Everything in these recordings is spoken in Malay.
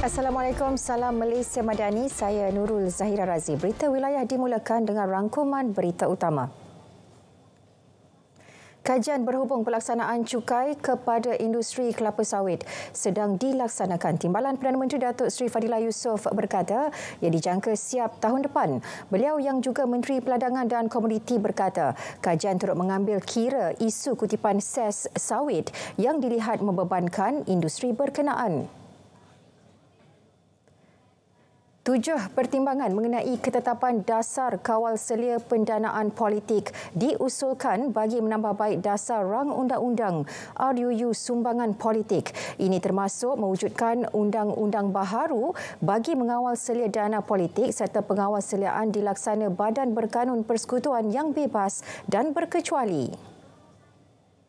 Assalamualaikum, salam Malaysia Madani. Saya Nurul Zahira Razi. Berita wilayah dimulakan dengan rangkuman berita utama. Kajian berhubung pelaksanaan cukai kepada industri kelapa sawit sedang dilaksanakan. Timbalan Perdana Menteri Datuk Seri Fadilah Yusof berkata ia dijangka siap tahun depan. Beliau yang juga Menteri Peladangan dan Komoditi berkata kajian turut mengambil kira isu kutipan ses sawit yang dilihat membebankan industri berkenaan. 7 pertimbangan mengenai ketetapan dasar kawal selia pendanaan politik diusulkan bagi menambah baik dasar rang undang-undang RUU Sumbangan Politik. Ini termasuk mewujudkan undang-undang baharu bagi mengawal selia dana politik serta pengawal seliaan dilaksana Badan Berkanun Persekutuan yang bebas dan berkecuali.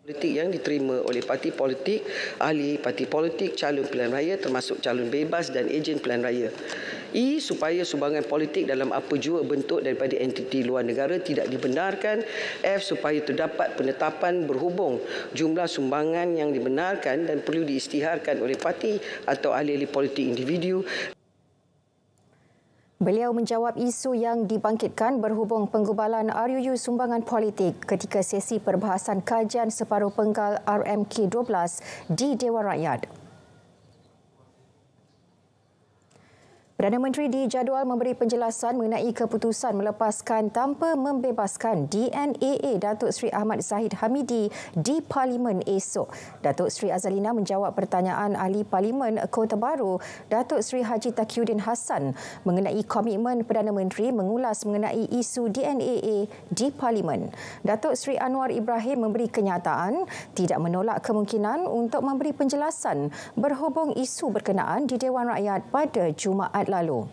Politik yang diterima oleh parti politik, ahli parti politik, calon pilihan raya termasuk calon bebas dan ejen pilihan raya. Supaya sumbangan politik dalam apa jua bentuk daripada entiti luar negara tidak dibenarkan. Supaya terdapat penetapan berhubung jumlah sumbangan yang dibenarkan dan perlu diisytiharkan oleh parti atau ahli-ahli politik individu. Beliau menjawab isu yang dibangkitkan berhubung penggubalan RUU Sumbangan Politik ketika sesi perbahasan kajian separuh penggal RMK 12 di Dewan Rakyat. Perdana Menteri dijadual memberi penjelasan mengenai keputusan melepaskan tanpa membebaskan DNAA Datuk Seri Ahmad Zahid Hamidi di Parlimen esok. Datuk Seri Azalina menjawab pertanyaan Ahli Parlimen Kota Baru Datuk Seri Haji Taqiyuddin Hassan mengenai komitmen Perdana Menteri mengulas mengenai isu DNAA di Parlimen. Datuk Seri Anwar Ibrahim memberi kenyataan tidak menolak kemungkinan untuk memberi penjelasan berhubung isu berkenaan di Dewan Rakyat pada Jumaat lalu.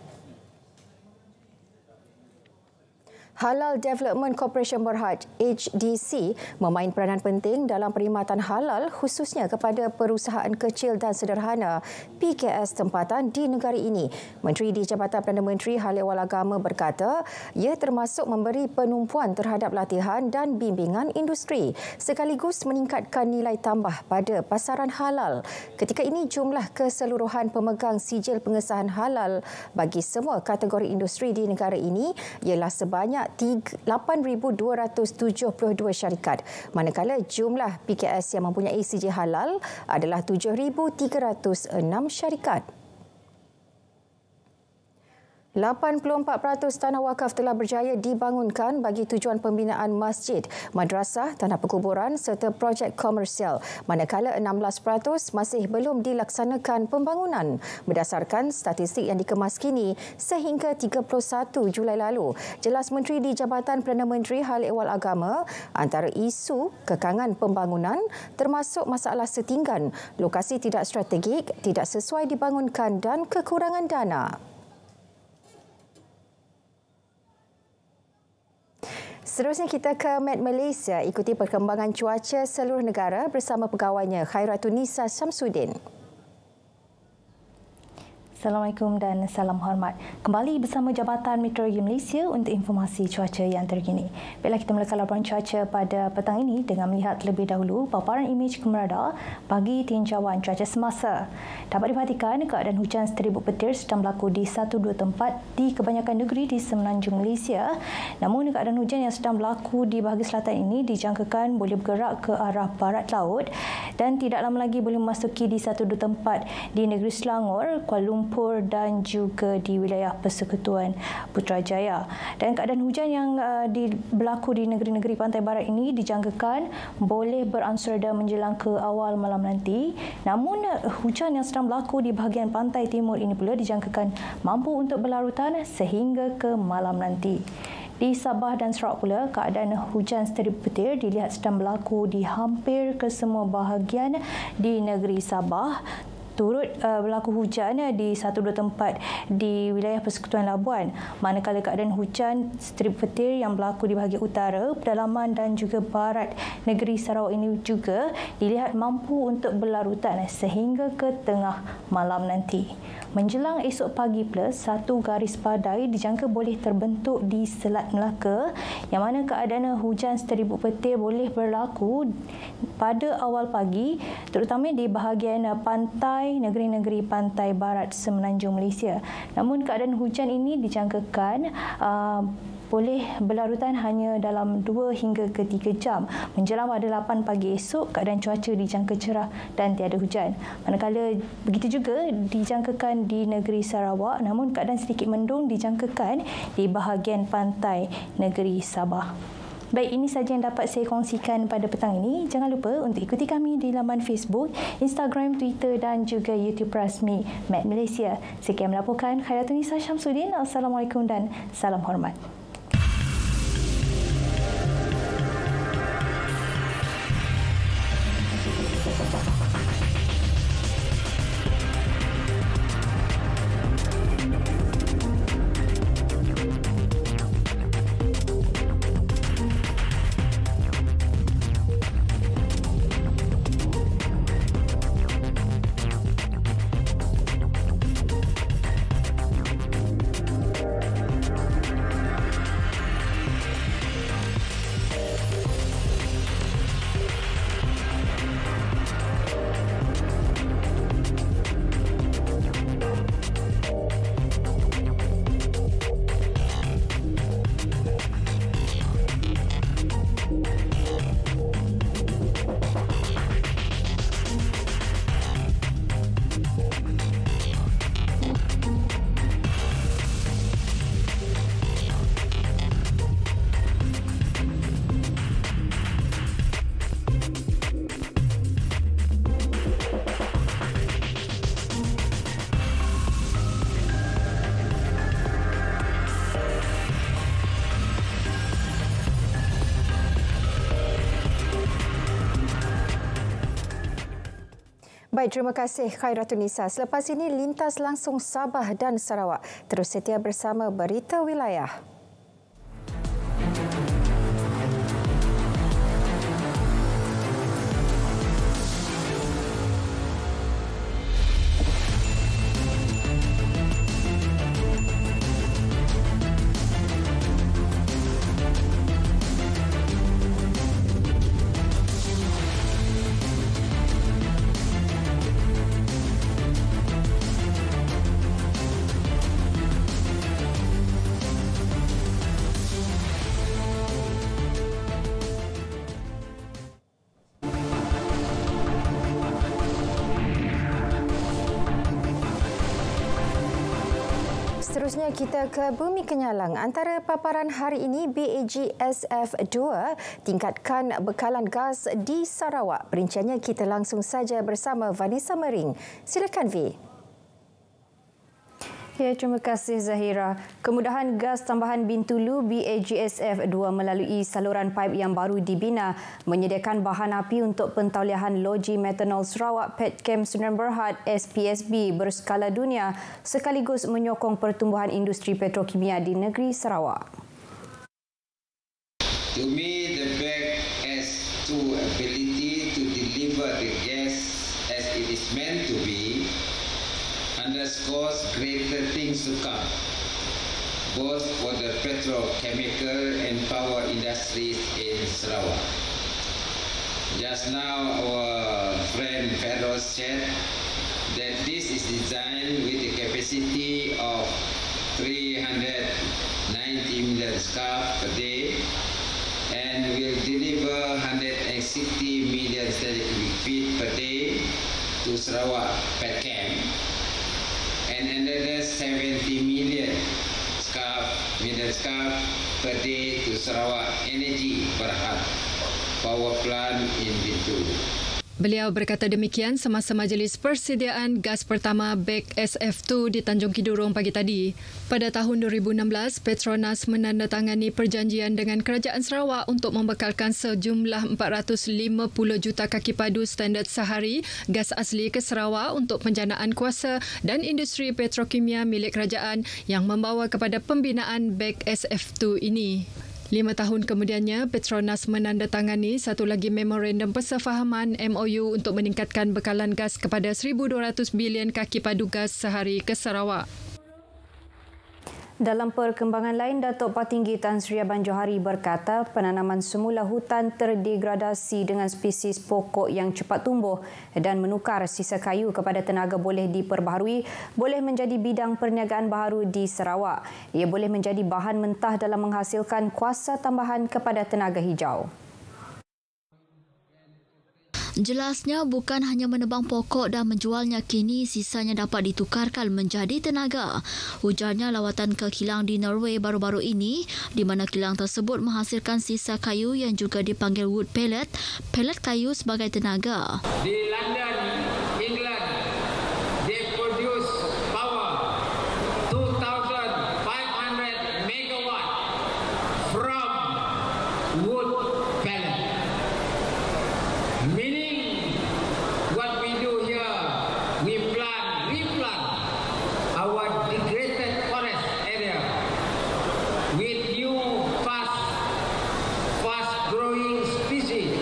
Halal Development Corporation Berhad HDC memain peranan penting dalam perkhidmatan halal khususnya kepada perusahaan kecil dan sederhana PKS tempatan di negara ini. Menteri di Jabatan Perdana Menteri Hal Ehwal Agama berkata ia termasuk memberi penumpuan terhadap latihan dan bimbingan industri sekaligus meningkatkan nilai tambah pada pasaran halal. Ketika ini jumlah keseluruhan pemegang sijil pengesahan halal bagi semua kategori industri di negara ini ialah sebanyak 8,272 syarikat, manakala jumlah PKS yang mempunyai sijil halal adalah 7,306 syarikat. 84% tanah wakaf telah berjaya dibangunkan bagi tujuan pembinaan masjid, madrasah, tanah perkuburan serta projek komersial, manakala 16% masih belum dilaksanakan pembangunan berdasarkan statistik yang dikemas kini sehingga 31 Julai lalu. Jelas Menteri di Jabatan Perdana Menteri Hal Ehwal Agama, antara isu kekangan pembangunan termasuk masalah setinggan, lokasi tidak strategik, tidak sesuai dibangunkan dan kekurangan dana. Seterusnya kita ke Met Malaysia, ikuti perkembangan cuaca seluruh negara bersama pegawainya Khairatun-Nisa Syamsuddin. Assalamualaikum dan salam hormat. Kembali bersama Jabatan Meteorologi Malaysia untuk informasi cuaca yang terkini. Baiklah, kita mulakan laporan cuaca pada petang ini dengan melihat terlebih dahulu paparan imej kemerada bagi tinjauan cuaca semasa. Dapat diperhatikan keadaan hujan seteribut petir sedang berlaku di 1-2 tempat di kebanyakan negeri di semenanjung Malaysia. Namun keadaan hujan yang sedang berlaku di bahagian selatan ini dijangkakan boleh bergerak ke arah barat laut dan tidak lama lagi boleh memasuki di 1-2 tempat di negeri Selangor, Kuala Lumpur dan juga di wilayah Persekutuan Putrajaya. Dan keadaan hujan yang berlaku di negeri-negeri pantai barat ini dijangkakan boleh beransur reda menjelang ke awal malam nanti. Namun hujan yang sedang berlaku di bahagian pantai timur ini pula dijangkakan mampu untuk berlarutan sehingga ke malam nanti. Di Sabah dan Sarawak pula, keadaan hujan seteribut petir dilihat sedang berlaku di hampir ke semua bahagian di negeri Sabah. Turut berlaku hujan di 1-2 tempat di wilayah Persekutuan Labuan, manakala keadaan hujan seteribut petir yang berlaku di bahagian utara, pedalaman dan juga barat negeri Sarawak ini juga dilihat mampu untuk berlarutan sehingga ke tengah malam nanti. Menjelang esok pagi pula, satu garis badai dijangka boleh terbentuk di Selat Melaka, yang mana keadaan hujan seteribut petir boleh berlaku pada awal pagi, terutama di bahagian pantai negeri-negeri pantai barat semenanjung Malaysia. Namun keadaan hujan ini dijangkakan boleh berlarutan hanya dalam 2 hingga ke 3 jam. Menjelang pada 8 pagi esok, keadaan cuaca dijangka cerah dan tiada hujan. Manakala begitu juga dijangkakan di negeri Sarawak, namun keadaan sedikit mendung dijangkakan di bahagian pantai negeri Sabah. Baik, ini sahaja yang dapat saya kongsikan pada petang ini. Jangan lupa untuk ikuti kami di laman Facebook, Instagram, Twitter dan juga YouTube rasmi MAD Malaysia. Sekian melaporkan, Khairatun-Nisa Syamsuddin. Assalamualaikum dan salam hormat. Baik, terima kasih Khairatun-Nisa. Selepas ini lintas langsung Sabah dan Sarawak. Terus setia bersama Berita Wilayah. Seterusnya kita ke Bumi Kenyalang. Antara paparan hari ini, BAGSF 2 tingkatkan bekalan gas di Sarawak. Perinciannya kita langsung saja bersama Vanessa Mering. Silakan V. Ya, terima kasih Zahira. Kemudahan gas tambahan Bintulu BAGSF 2 melalui saluran paip yang baru dibina menyediakan bahan api untuk pentauliahan loji metanol Sarawak Petchem Sdn Bhd SPSB berskala dunia sekaligus menyokong pertumbuhan industri petrokimia di negeri Sarawak. To me, the BAGS 2 ability to deliver the gas as it is meant to be underscores greater things to come, both for the petrochemical and power industries in Sarawak. Just now, our friend Feroz said that this is designed with the capacity of 390 million scarf per day and will deliver 160 million standard cubic feet per day to Sarawak Petchem, and another 70 million scarf per day to Sarawak Energy Berhad power plant in Bintulu. Beliau berkata demikian semasa majlis persediaan gas pertama BAGSF2 di Tanjung Kidurong pagi tadi. Pada tahun 2016, Petronas menandatangani perjanjian dengan Kerajaan Sarawak untuk membekalkan sejumlah 450 juta kaki padu standard sehari gas asli ke Sarawak untuk penjanaan kuasa dan industri petrokimia milik kerajaan yang membawa kepada pembinaan BAGSF2 ini. 5 tahun kemudiannya, Petronas menandatangani satu lagi memorandum persefahaman MOU untuk meningkatkan bekalan gas kepada 1,200 bilion kaki padu gas sehari ke Sarawak. Dalam perkembangan lain, Datuk Patinggi Tan Sri Abang Johari berkata penanaman semula hutan terdegradasi dengan spesies pokok yang cepat tumbuh dan menukar sisa kayu kepada tenaga boleh diperbaharui boleh menjadi bidang perniagaan baharu di Sarawak. Ia boleh menjadi bahan mentah dalam menghasilkan kuasa tambahan kepada tenaga hijau. Jelasnya bukan hanya menebang pokok dan menjualnya, kini sisanya dapat ditukarkan menjadi tenaga. Ujarnya lawatan ke kilang di Norway baru-baru ini di mana kilang tersebut menghasilkan sisa kayu yang juga dipanggil wood pellet, pellet kayu sebagai tenaga. Di London, England, they produce power 2,500 megawatt from wood pellet. Meaning, what we do here, we replant our degraded forest area with new fast-growing species,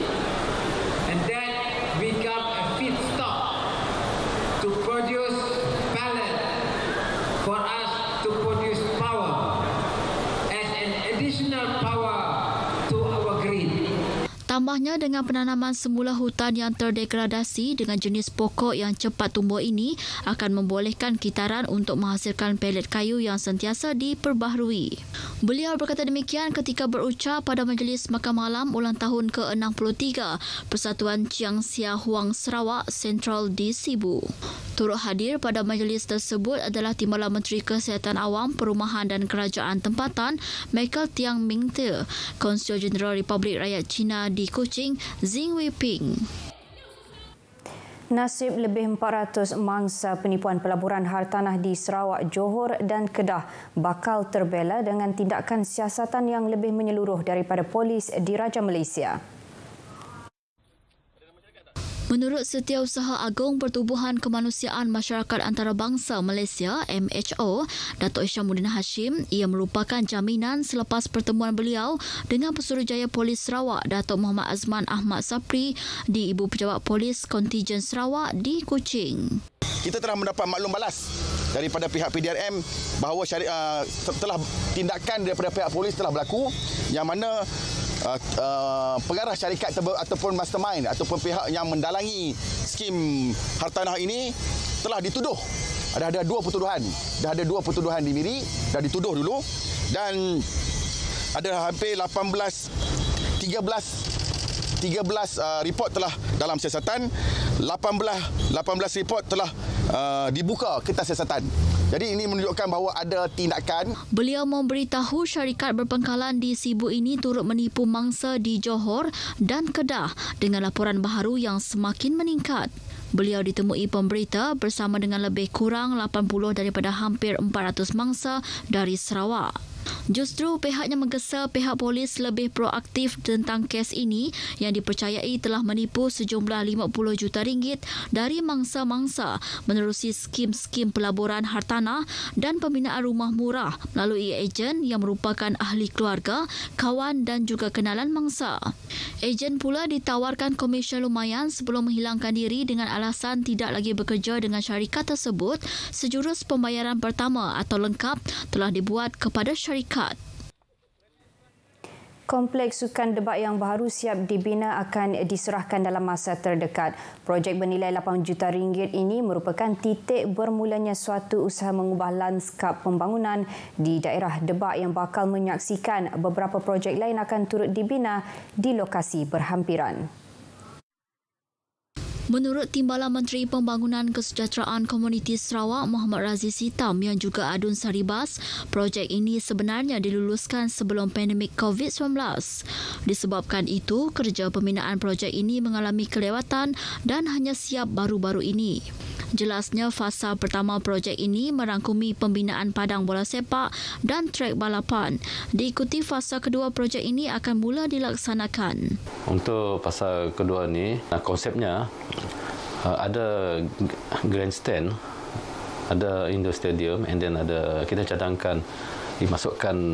and that become a feedstock to produce pellet for us to produce power as an additional power to our grid. Tambahnya, dengan penanaman semula hutan yang terdegradasi dengan jenis pokok yang cepat tumbuh ini akan membolehkan kitaran untuk menghasilkan pelet kayu yang sentiasa diperbaharui. Beliau berkata demikian ketika berucap pada Majlis Makan Malam ulang tahun ke-63 Persatuan Chiang Sia Huang Sarawak Sentral di Sibu. Turut hadir pada majlis tersebut adalah Timbalan Menteri Kesihatan Awam, Perumahan dan Kerajaan Tempatan Michael Tiang Ming Te, Konsul Jeneral Republik Rakyat China di Kuching, Zing Weiping. Nasib lebih 400 mangsa penipuan pelaburan hartanah di Sarawak, Johor dan Kedah bakal terbela dengan tindakan siasatan yang lebih menyeluruh daripada polis Diraja Malaysia. Menurut Setiausaha Agung Pertubuhan Kemanusiaan Masyarakat Antarabangsa Malaysia (MHO), Datuk Isyamuddin Hashim, ia merupakan jaminan selepas pertemuan beliau dengan Pesuruhjaya Polis Sarawak Datuk Muhammad Azman Ahmad Sapri di Ibu Pejabat Polis Kontijen Sarawak di Kuching. Kita telah mendapat maklum balas daripada pihak PDRM bahawa setelah tindakan daripada pihak polis telah berlaku yang mana pengarah syarikat ataupun mastermind ataupun pihak yang mendalangi skim hartanah ini telah dituduh. Ada dua pertuduhan. Dah ada dua pertuduhan di Miri, dah dituduh dulu, dan ada hampir 13 report telah dalam siasatan, 18 report telah dibuka kertas siasatan. Jadi ini menunjukkan bahawa ada tindakan. Beliau memberitahu syarikat berpangkalan di Sibu ini turut menipu mangsa di Johor dan Kedah dengan laporan baharu yang semakin meningkat. Beliau ditemui pemberita bersama dengan lebih kurang 80 daripada hampir 400 mangsa dari Sarawak. Justru pihaknya menggesa pihak polis lebih proaktif tentang kes ini yang dipercayai telah menipu sejumlah RM50 juta dari mangsa-mangsa menerusi skim-skim pelaburan hartanah dan pembinaan rumah murah melalui ejen yang merupakan ahli keluarga, kawan dan juga kenalan mangsa. Ejen pula ditawarkan komisen lumayan sebelum menghilangkan diri dengan alasan tidak lagi bekerja dengan syarikat tersebut sejurus pembayaran pertama atau lengkap telah dibuat kepada syarikat. Kompleks sukan debat yang baru siap dibina akan diserahkan dalam masa terdekat. Projek bernilai RM8 juta ini merupakan titik bermulanya suatu usaha mengubah lanskap pembangunan di daerah Debak yang bakal menyaksikan beberapa projek lain akan turut dibina di lokasi berhampiran. Menurut Timbalan Menteri Pembangunan Kesejahteraan Komuniti Sarawak Muhammad Raziz Hitam yang juga Adun Saribas, projek ini sebenarnya diluluskan sebelum pandemik COVID-19. Disebabkan itu, kerja pembinaan projek ini mengalami kelewatan dan hanya siap baru-baru ini. Jelasnya, fasa pertama projek ini merangkumi pembinaan padang bola sepak dan trek balapan. Diikuti fasa kedua, projek ini akan mula dilaksanakan. Untuk fasa kedua ni, konsepnya ada grandstand, ada indoor stadium, and then ada, kita cadangkan dimasukkan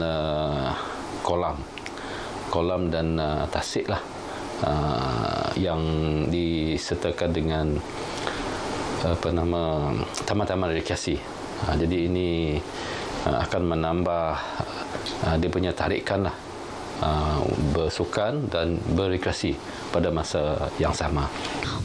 kolam dan tasik lah, yang disertakan dengan taman-taman rekreasi. Jadi ini akan menambah dia punya tarikan lah, bersukan dan berrekreasi pada masa yang sama.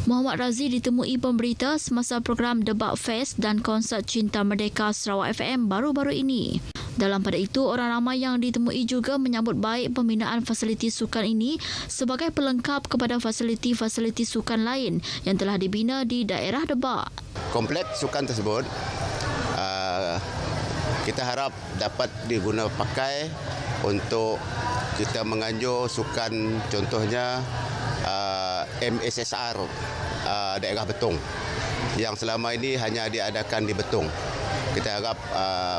Muhammad Razi ditemui pemberita semasa program Debat Fest dan konsert Cinta Merdeka Sarawak FM baru-baru ini. Dalam pada itu, orang ramai yang ditemui juga menyambut baik pembinaan fasiliti sukan ini sebagai pelengkap kepada fasiliti-fasiliti sukan lain yang telah dibina di daerah Debak. Kompleks sukan tersebut kita harap dapat diguna pakai untuk kita menganjur sukan, contohnya MSSR daerah Betong yang selama ini hanya diadakan di Betong. Kita harap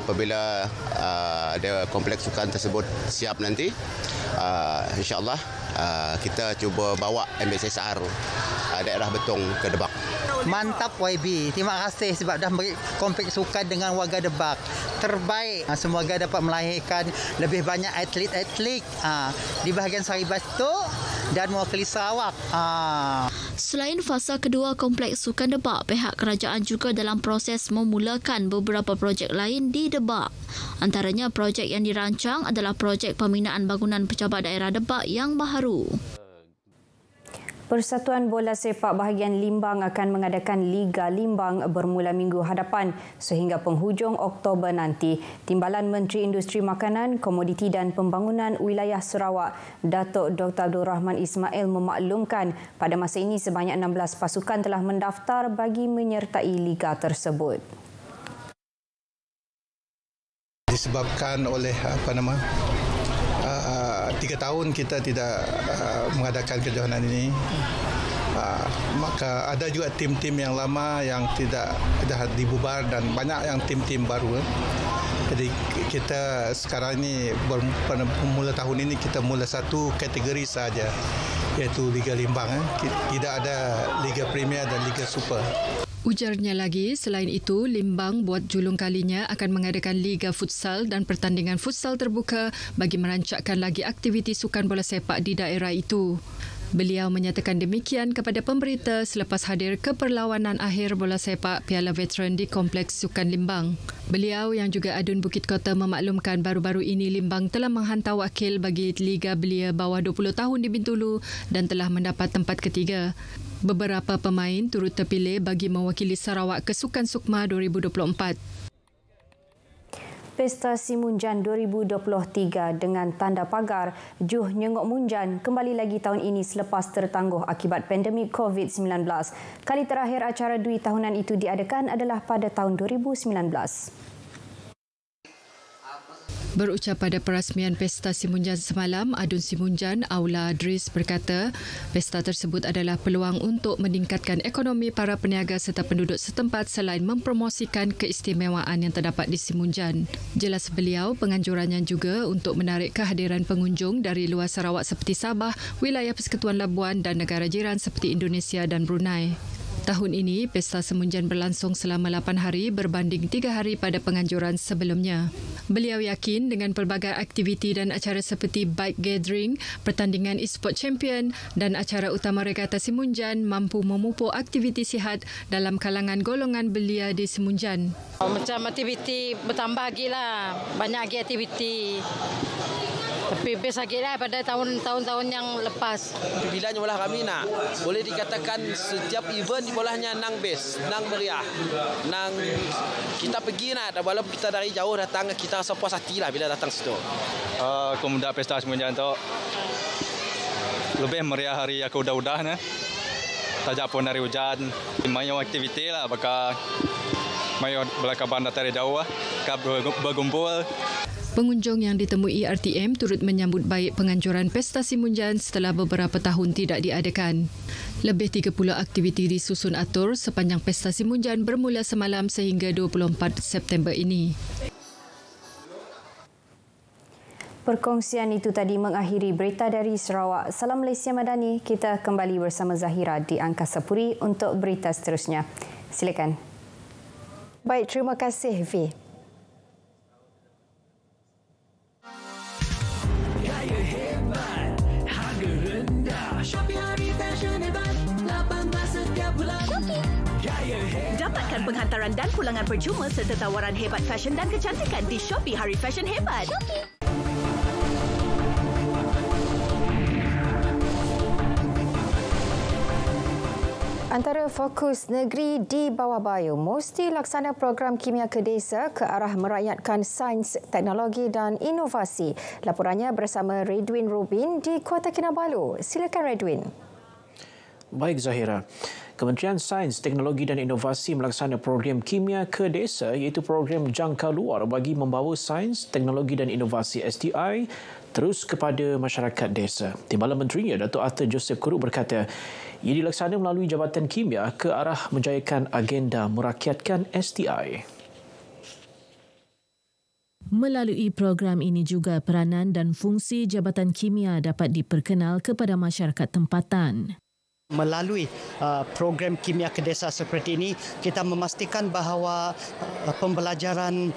apabila ada kompleks sukan tersebut siap nanti, insya-Allah kita cuba bawa MSSR daerah Betong ke Debak. Mantap YB. Terima kasih sebab dah beri kompleks sukan dengan warga Debak. Terbaik. Semoga dapat melahirkan lebih banyak atlet-atlet di bahagian Sari Batu dan mewakili Sarawak. Selain fasa kedua kompleks sukan Debak, pihak kerajaan juga dalam proses memulakan beberapa projek lain di Debak. Antaranya projek yang dirancang adalah projek pembinaan bangunan pejabat daerah Debak yang baharu. Persatuan Bola Sepak bahagian Limbang akan mengadakan Liga Limbang bermula minggu hadapan sehingga penghujung Oktober nanti. Timbalan Menteri Industri Makanan, Komoditi dan Pembangunan Wilayah Sarawak, Datuk Dr. Abdul Rahman Ismail memaklumkan pada masa ini sebanyak 16 pasukan telah mendaftar bagi menyertai liga tersebut. Disebabkan oleh 3 tahun kita tidak mengadakan kejohanan ini, maka ada juga tim-tim yang lama yang tidak dibubar dan banyak yang tim-tim baru. Jadi kita sekarang ini mula tahun ini kita mula satu kategori saja, iaitu Liga Limbang. Tidak ada Liga Premier dan Liga Super. Ujarnya lagi, selain itu, Limbang buat julung kalinya akan mengadakan Liga Futsal dan pertandingan futsal terbuka bagi merancakkan lagi aktiviti sukan bola sepak di daerah itu. Beliau menyatakan demikian kepada pemberita selepas hadir ke perlawanan akhir bola sepak Piala Veteran di Kompleks Sukan Limbang. Beliau yang juga adun Bukit Kota memaklumkan baru-baru ini Limbang telah menghantar wakil bagi Liga Belia bawah 20 tahun di Bintulu dan telah mendapat tempat ketiga. Beberapa pemain turut terpilih bagi mewakili Sarawak ke Sukan Sukma 2024. Pesta Simunjan 2023 dengan tanda pagar Juh Nyengok Munjan kembali lagi tahun ini selepas tertangguh akibat pandemik COVID-19. Kali terakhir acara Dui tahunan itu diadakan adalah pada tahun 2019. Berucap pada perasmian Pesta Simunjan semalam, Adun Simunjan, Aula Adris berkata, pesta tersebut adalah peluang untuk meningkatkan ekonomi para peniaga serta penduduk setempat selain mempromosikan keistimewaan yang terdapat di Simunjan. Jelas beliau, penganjurannya juga untuk menarik kehadiran pengunjung dari luar Sarawak seperti Sabah, wilayah Persekutuan Labuan dan negara jiran seperti Indonesia dan Brunei. Tahun ini, Pesta Simunjan berlangsung selama 8 hari berbanding 3 hari pada penganjuran sebelumnya. Beliau yakin dengan pelbagai aktiviti dan acara seperti bike gathering, pertandingan e-sport champion dan acara utama regata Simunjan mampu memupuk aktiviti sihat dalam kalangan golongan belia di Simunjan. Macam aktiviti bertambah lagi lah, banyak lagi aktiviti. Tapi best lagi lah pada tahun-tahun yang lepas. Bilanya bola kami nak, boleh dikatakan setiap event di bolahnya nang best, nang meriah, nang kita pergi nak, walaupun kita dari jauh datang, kita rasa puas hati lah bila datang situ. Kemudian Pesta Simunjan tu lebih meriah hari aku udah nah. Tajak pun dari hujan, banyak aktiviti lah, bakal banyak belakang bandar dari jauh lah, berkumpul. Pengunjung yang ditemui RTM turut menyambut baik penganjuran Pesta Simunjan setelah beberapa tahun tidak diadakan. Lebih 30 aktiviti disusun atur sepanjang Pesta Simunjan bermula semalam sehingga 24 September ini. Perkongsian itu tadi mengakhiri berita dari Sarawak. Salam Malaysia Madani. Kita kembali bersama Zahira di Angkasa Puri untuk berita seterusnya. Silakan. Baik, terima kasih V. Shopee hari fashion hebat 18 setiap bulan. Shopee. Gaya Dapatkan penghantaran dan pulangan percuma serta tawaran hebat fashion dan kecantikan di Shopee Hari Fashion Hebat. Antara fokus negeri di bawah Bayu mesti laksana program Kimia ke Desa ke arah merakyatkan sains, teknologi dan inovasi. Laporannya bersama Redwin Robin di Kota Kinabalu. Silakan Redwin. Baik Zahira. Kementerian Sains, Teknologi dan Inovasi melaksana program Kimia ke Desa iaitu program jangka luar bagi membawa sains, teknologi dan inovasi STI terus kepada masyarakat desa. Timbalan Menterinya Datuk Arthur Joseph Kuruk berkata, ia dilaksana melalui Jabatan Kimia ke arah menjayakan agenda merakyatkan STI. Melalui program ini juga peranan dan fungsi Jabatan Kimia dapat diperkenal kepada masyarakat tempatan. Melalui program Kimia ke Desa seperti ini, kita memastikan bahawa pembelajaran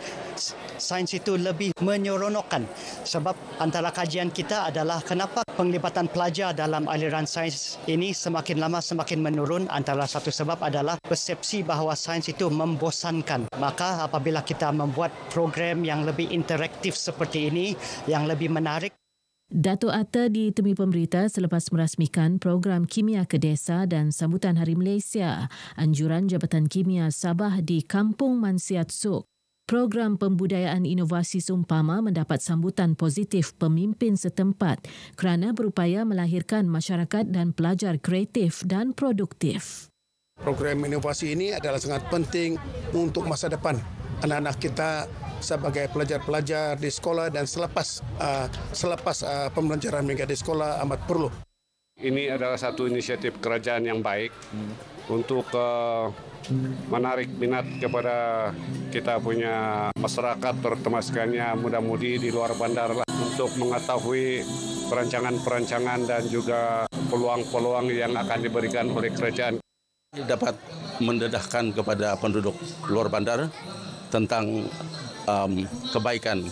sains itu lebih menyeronokkan. Sebab antara kajian kita adalah kenapa penglibatan pelajar dalam aliran sains ini semakin lama semakin menurun. Antara satu sebab adalah persepsi bahawa sains itu membosankan. Maka apabila kita membuat program yang lebih interaktif seperti ini, yang lebih menarik, Datuk Arthur ditemui pemberita selepas merasmikan program Kimia ke Desa dan sambutan Hari Malaysia, anjuran Jabatan Kimia Sabah di Kampung Mansiat Sok. Program pembudayaan inovasi seumpama mendapat sambutan positif pemimpin setempat kerana berupaya melahirkan masyarakat dan pelajar kreatif dan produktif. Program inovasi ini adalah sangat penting untuk masa depan anak-anak kita sebagai pelajar-pelajar di sekolah dan selepas pembelajaran mereka di sekolah amat perlu. Ini adalah satu inisiatif kerajaan yang baik untuk menarik minat kepada kita punya masyarakat, terutama sekalian muda-mudi di luar bandar lah, untuk mengetahui perancangan-perancangan dan juga peluang-peluang yang akan diberikan oleh kerajaan. Dapat mendedahkan kepada penduduk luar bandar tentang kebaikan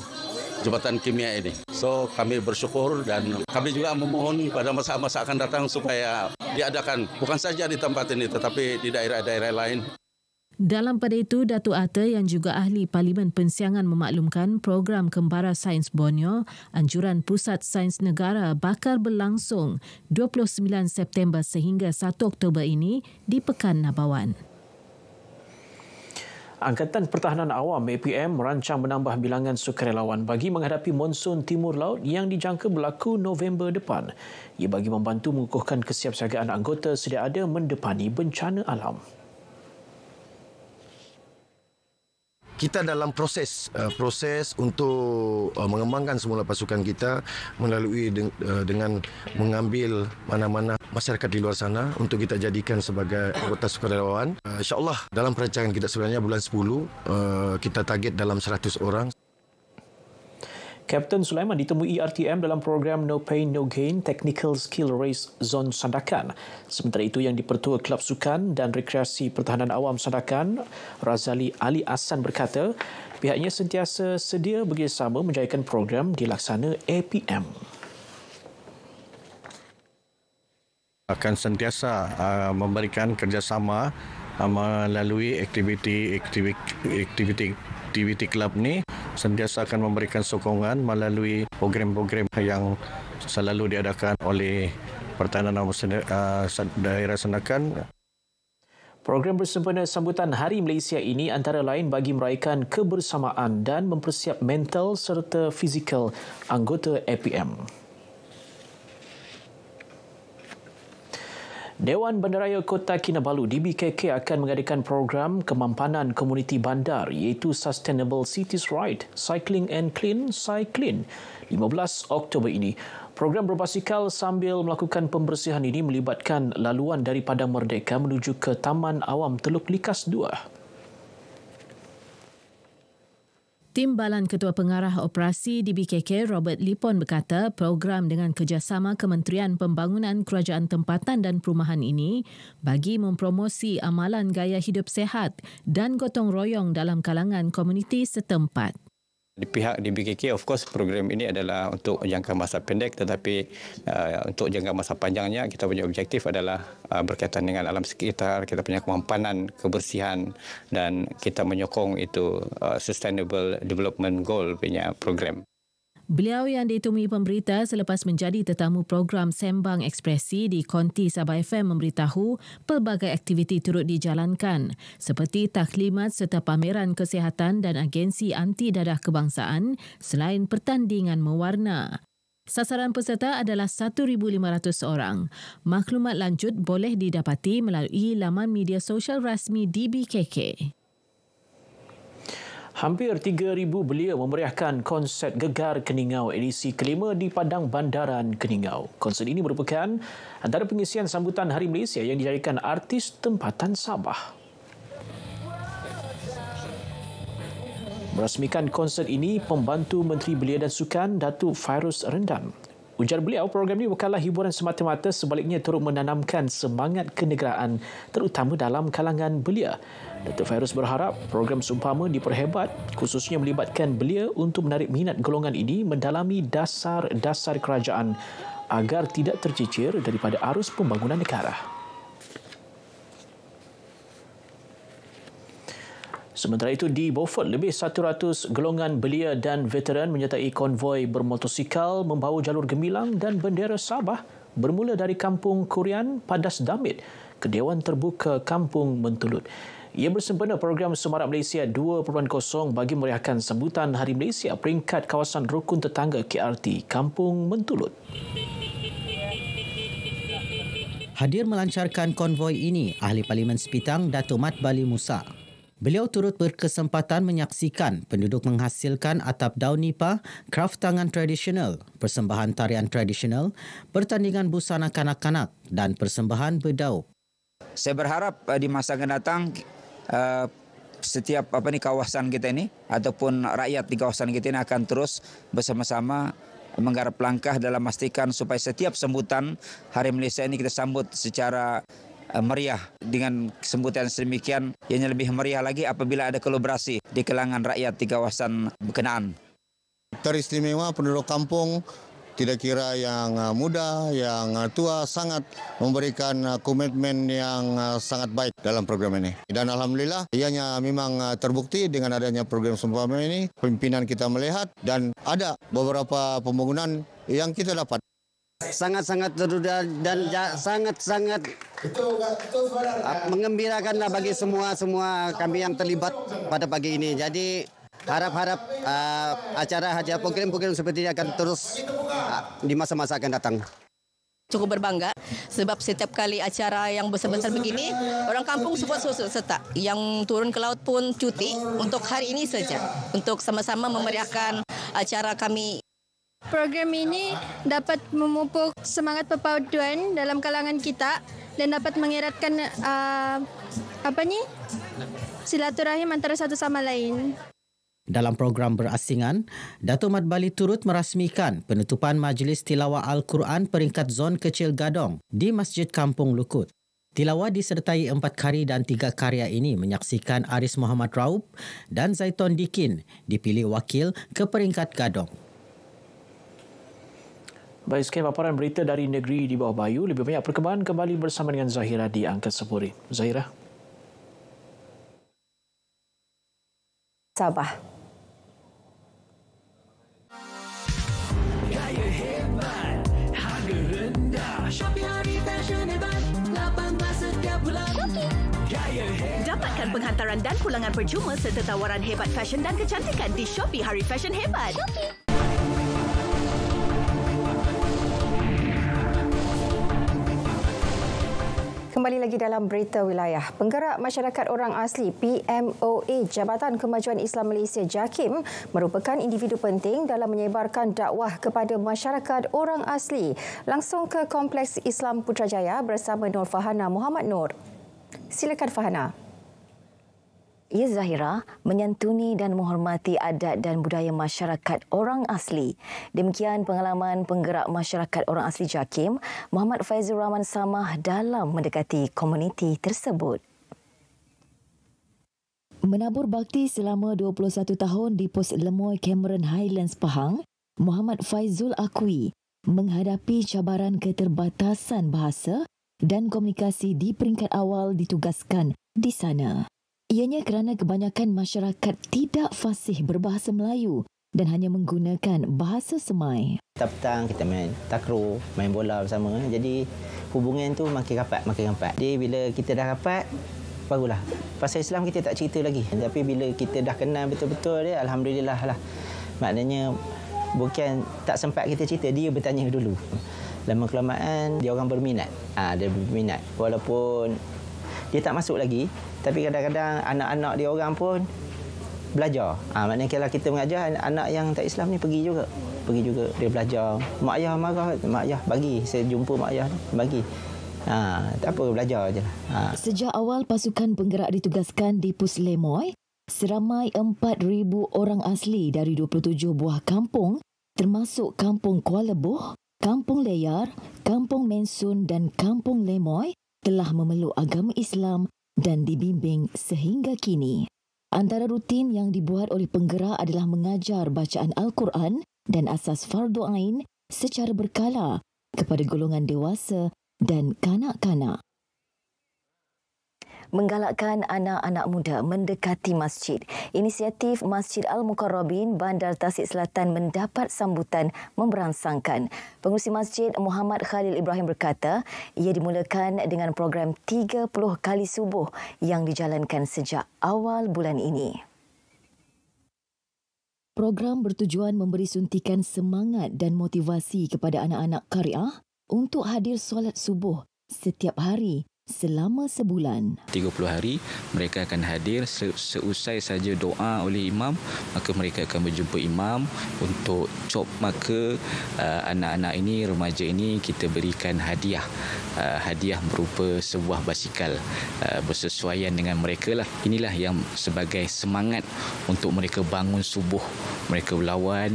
Jabatan Kimia ini. So kami bersyukur dan kami juga memohon pada masa-masa akan datang supaya diadakan bukan saja di tempat ini tetapi di daerah-daerah lain. Dalam pada itu, Datuk Arthur yang juga ahli Parlimen Pensiangan memaklumkan program Kembara Sains Borneo, anjuran Pusat Sains Negara bakal berlangsung 29 September sehingga 1 Oktober ini di Pekan Nabawan. Angkatan Pertahanan Awam APM merancang menambah bilangan sukarelawan bagi menghadapi monsun timur laut yang dijangka berlaku November depan. Ia bagi membantu mengukuhkan kesiapsiagaan anggota sedia ada mendepani bencana alam. Kita dalam proses untuk mengembangkan semula pasukan kita melalui dengan mengambil mana-mana masyarakat di luar sana untuk kita jadikan sebagai anggota sukarelawan. InsyaAllah dalam perancangan kita sebenarnya bulan 10 kita target dalam 100 orang. Kapten Sulaiman ditemui RTM dalam program No Pain No Gain Technical Skill Race Zon Sandakan. Sementara itu yang di-Pertua Kelab Sukan dan Rekreasi Pertahanan Awam Sandakan, Razali Ali Ahsan berkata, pihaknya sentiasa sedia bekerjasama menjayakan program dilaksana APM. Akan sentiasa memberikan kerjasama melalui aktiviti kelab ni, sentiasa akan memberikan sokongan melalui program-program yang selalu diadakan oleh Pertahanan Daerah Sandakan. Program bersempena sambutan Hari Malaysia ini antara lain bagi meraihkan kebersamaan dan mempersiap mental serta fizikal anggota APM. Dewan Bandaraya Kota Kinabalu DBKK akan mengadakan program kemampanan komuniti bandar iaitu Sustainable Cities Ride Cycling and Clean Cyclean 15 Oktober ini. Program berbasikal sambil melakukan pembersihan ini melibatkan laluan dari Padang Merdeka menuju ke Taman Awam Teluk Likas 2. Timbalan Ketua Pengarah Operasi DBKK Robert Lipon berkata program dengan kerjasama Kementerian Pembangunan Kerajaan Tempatan dan Perumahan ini bagi mempromosi amalan gaya hidup sehat dan gotong royong dalam kalangan komuniti setempat. Di pihak DBKK, of course, program ini adalah untuk jangka masa pendek, tetapi untuk jangka masa panjangnya kita punya objektif adalah berkaitan dengan alam sekitar, kita punya kewampanan, kebersihan, dan kita menyokong itu Sustainable Development Goal punya program. Beliau yang ditemui pemberita selepas menjadi tetamu program Sembang Ekspresi di Konti Sabah FM memberitahu pelbagai aktiviti turut dijalankan seperti taklimat serta pameran kesihatan dan agensi anti dadah kebangsaan selain pertandingan mewarna. Sasaran peserta adalah 1,500 orang. Maklumat lanjut boleh didapati melalui laman media sosial rasmi DBKK. Hampir 3,000 belia memeriahkan konsert Gegar Keningau edisi kelima di Padang Bandaran Keningau. Konsert ini merupakan antara pengisian sambutan Hari Malaysia yang dijadikan artis tempatan Sabah. Merasmikan konsert ini Pembantu Menteri Belia dan Sukan Datuk Fairuz Rendam. Ujar beliau, program ini bukanlah hiburan semata-mata, sebaliknya turut menanamkan semangat kenegaraan terutama dalam kalangan belia. Datuk Fairuz berharap program seumpama diperhebat khususnya melibatkan belia untuk menarik minat golongan ini mendalami dasar-dasar kerajaan agar tidak tercicir daripada arus pembangunan negara. Sementara itu di Beaufort, lebih 100 golongan belia dan veteran menyertai konvoi bermotosikal membawa jalur gemilang dan bendera Sabah bermula dari Kampung Kurian Padas Damit ke Dewan Terbuka Kampung Mentulut. Ia bersempena program Semarak Malaysia 2.0 bagi meriahkan sambutan Hari Malaysia peringkat kawasan rukun tetangga KRT Kampung Mentulut. Hadir melancarkan konvoi ini Ahli Parlimen Sepitang Dato' Mat Bali Musa. Beliau turut berkesempatan menyaksikan penduduk menghasilkan atap daun nipah, kraf tangan tradisional, persembahan tarian tradisional, pertandingan busana kanak-kanak dan persembahan berdaup. Saya berharap di masa akan datang setiap kawasan kita ini ataupun rakyat di kawasan kita ini akan terus bersama-sama menggarap langkah dalam memastikan supaya setiap sambutan Hari Malaysia ini kita sambut secara meriah dengan sambutan sedemikian, yang lebih meriah lagi apabila ada kolaborasi di kalangan rakyat di kawasan berkenaan. Teristimewa penduduk kampung, tidak kira yang muda, yang tua, sangat memberikan komitmen yang sangat baik dalam program ini. Dan Alhamdulillah, ianya memang terbukti dengan adanya program seumpama ini. Pimpinan kita melihat dan ada beberapa pembangunan yang kita dapat. Sangat-sangat terduga dan sangat-sangat mengembirakanlah bagi semua kami yang terlibat pada pagi ini. Jadi harap-harap acara program-program seperti ini akan terus di masa-masa akan datang. Cukup berbangga sebab setiap kali acara yang besar-besar begini, orang kampung semua serta. Yang turun ke laut pun cuti untuk hari ini saja, untuk sama-sama memeriahkan acara kami. Program ini dapat memupuk semangat perpaduan dalam kalangan kita dan dapat mengeratkan silaturahim antara satu sama lain. Dalam program berasingan, Dato' Mat Bali turut merasmikan penutupan Majlis Tilawah Al-Quran peringkat Zon Kecil Gadong di Masjid Kampung Lukut. Tilawah disertai 4 kari dan 3 karya ini menyaksikan Aris Muhammad Raub dan Zaiton Dikin dipilih wakil ke peringkat Gadong. Baik, sekian paparan berita dari negeri di bawah Bayu. Lebih banyak perkembangan kembali bersama dengan Zahira di Angkat Sepuri. Zahira. Sabah. Gaya hebat, harga rendah. Shopee Hari Fashion Hebat, 18 setiap bulan. Gaya hebat. Dapatkan penghantaran dan pulangan percuma serta tawaran hebat fashion dan kecantikan di Shopee Hari Fashion Hebat. Kembali lagi dalam berita wilayah. Penggerak Masyarakat Orang Asli PMOA Jabatan Kemajuan Islam Malaysia JAKIM merupakan individu penting dalam menyebarkan dakwah kepada masyarakat orang asli. Langsung ke Kompleks Islam Putrajaya bersama Nur Fahana Muhammad Nur. Silakan Fahana. Ya, Zahira, menyantuni dan menghormati adat dan budaya masyarakat orang asli. Demikian pengalaman penggerak masyarakat orang asli JAKIM, Muhammad Faizul Rahman Samah dalam mendekati komuniti tersebut. Menabur bakti selama 21 tahun di Pos Lemoy Cameron Highlands Pahang, Muhammad Faizul akui menghadapi cabaran keterbatasan bahasa dan komunikasi di peringkat awal ditugaskan di sana. Ianya kerana kebanyakan masyarakat tidak fasih berbahasa Melayu dan hanya menggunakan bahasa semai. Petang kita main takraw, main bola bersama. Jadi hubungan tu makin rapat. Jadi bila kita dah rapat, barulah. Pasal Islam kita tak cerita lagi. Tapi bila kita dah kenal betul-betul dia, alhamdulillah lah. Maknanya bukan tak sempat kita cerita, dia bertanya dulu. Lama kelamaan dia orang berminat. Dia berminat. Walaupun dia tak masuk lagi, tapi kadang-kadang anak-anak dia orang pun belajar. Maknanya kalau kita mengajar, anak yang tak Islam ni pergi juga dia belajar. Mak ayah marah, mak ayah bagi. Saya jumpa mak ayah bagi. Tak apa, belajar je lah. Sejak awal pasukan penggerak ditugaskan di Pos Lemoy, seramai 4,000 orang asli dari 27 buah kampung, termasuk Kampung Kuala Boh, Kampung Leyar, Kampung Mensun dan Kampung Lemoy, telah memeluk agama Islam dan dibimbing sehingga kini. Antara rutin yang dibuat oleh penggerak adalah mengajar bacaan Al-Quran dan asas fardu ain secara berkala kepada golongan dewasa dan kanak-kanak. Menggalakkan anak-anak muda mendekati masjid. Inisiatif Masjid Al-Mukarrabin Bandar Tasik Selatan mendapat sambutan memberangsangkan. Pengurusi masjid Muhammad Khalil Ibrahim berkata, ia dimulakan dengan program 30 kali subuh yang dijalankan sejak awal bulan ini. Program bertujuan memberi suntikan semangat dan motivasi kepada anak-anak Qariah untuk hadir solat subuh setiap hari selama sebulan. 30 hari mereka akan hadir seusai saja doa oleh imam, maka mereka akan berjumpa imam untuk cop maka anak-anak ini, remaja ini kita berikan hadiah. Hadiah berupa sebuah basikal bersesuaian dengan mereka lah. Inilah yang sebagai semangat untuk mereka bangun subuh. Mereka berlawan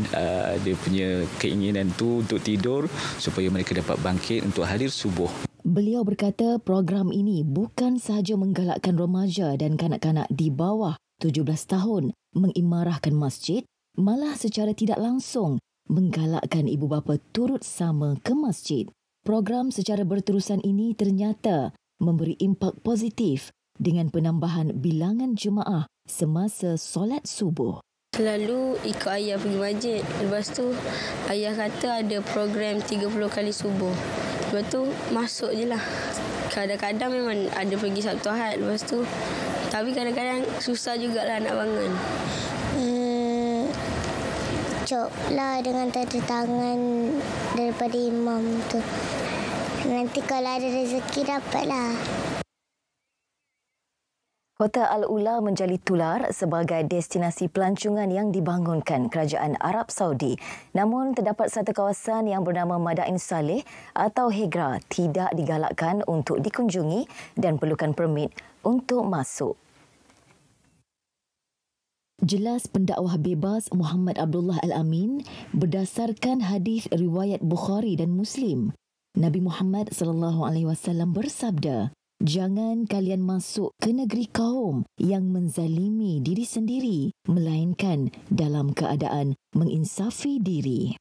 dia punya keinginan tu untuk tidur supaya mereka dapat bangkit untuk hadir subuh. Beliau berkata program ini bukan sahaja menggalakkan remaja dan kanak-kanak di bawah 17 tahun mengimarahkan masjid, malah secara tidak langsung menggalakkan ibu bapa turut sama ke masjid. Program secara berterusan ini ternyata memberi impak positif dengan penambahan bilangan jemaah semasa solat subuh. Selalu ikut ayah pergi masjid. Lepas tu ayah kata ada program 30 kali subuh. Lepas tu masuk je lah. Kadang-kadang memang ada pergi Sabtu Ahad. Lepas tu tapi kadang-kadang susah jugalah nak bangun. Cop lah dengan tanda tangan daripada imam tu. Nanti kalau ada rezeki dapatlah. Kota Al-Ula menjadi tular sebagai destinasi pelancongan yang dibangunkan Kerajaan Arab Saudi. Namun terdapat satu kawasan yang bernama Madain Saleh atau Hegra tidak digalakkan untuk dikunjungi dan perlukan permit untuk masuk. Jelas pendakwah bebas Muhammad Abdullah Al-Amin berdasarkan hadis riwayat Bukhari dan Muslim. Nabi Muhammad SAW bersabda, "Jangan kalian masuk ke negeri kaum yang menzalimi diri sendiri, melainkan dalam keadaan menginsafi diri."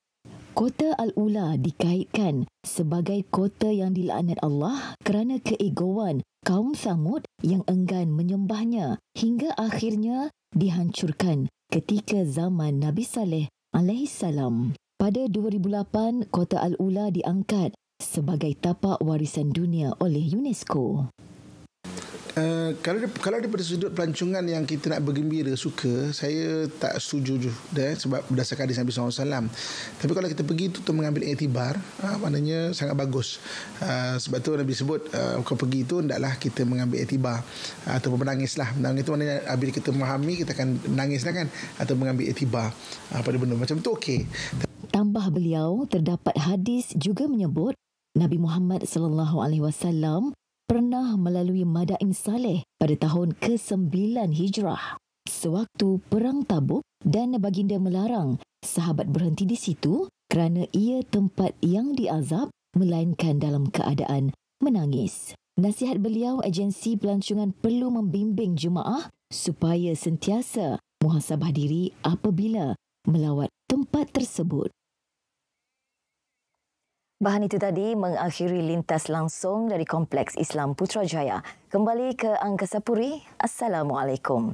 Kota Al-Ula dikaitkan sebagai kota yang dilaknat Allah kerana keegoan kaum Thamud yang enggan menyembahnya hingga akhirnya dihancurkan ketika zaman Nabi Saleh alaihissalam. Pada 2008, kota Al-Ula diangkat sebagai tapak warisan dunia oleh UNESCO. Kalau daripada sudut pelancongan yang kita nak bergembira, suka, saya tak setuju sebab berdasarkan hadis Nabi SAW. Tapi kalau kita pergi tu mengambil iktibar, maknanya sangat bagus. Sebab tu Nabi sebut kalau pergi tu hendaklah kita mengambil iktibar ataupun menangislah. Menangis tu maknanya bila kita memahami, kita akan menangislah kan, atau mengambil iktibar pada benda macam tu. Okey. Tambah beliau, terdapat hadis juga menyebut Nabi Muhammad SAW pernah melalui Madain Saleh pada tahun ke-9 Hijrah sewaktu Perang Tabuk dan baginda melarang sahabat berhenti di situ kerana ia tempat yang diazab melainkan dalam keadaan menangis. Nasihat beliau, agensi pelancongan perlu membimbing jemaah supaya sentiasa muhasabah diri apabila melawat tempat tersebut. Bahan itu tadi mengakhiri lintas langsung dari Kompleks Islam Putrajaya. Kembali ke Angkasa Puri. Assalamualaikum.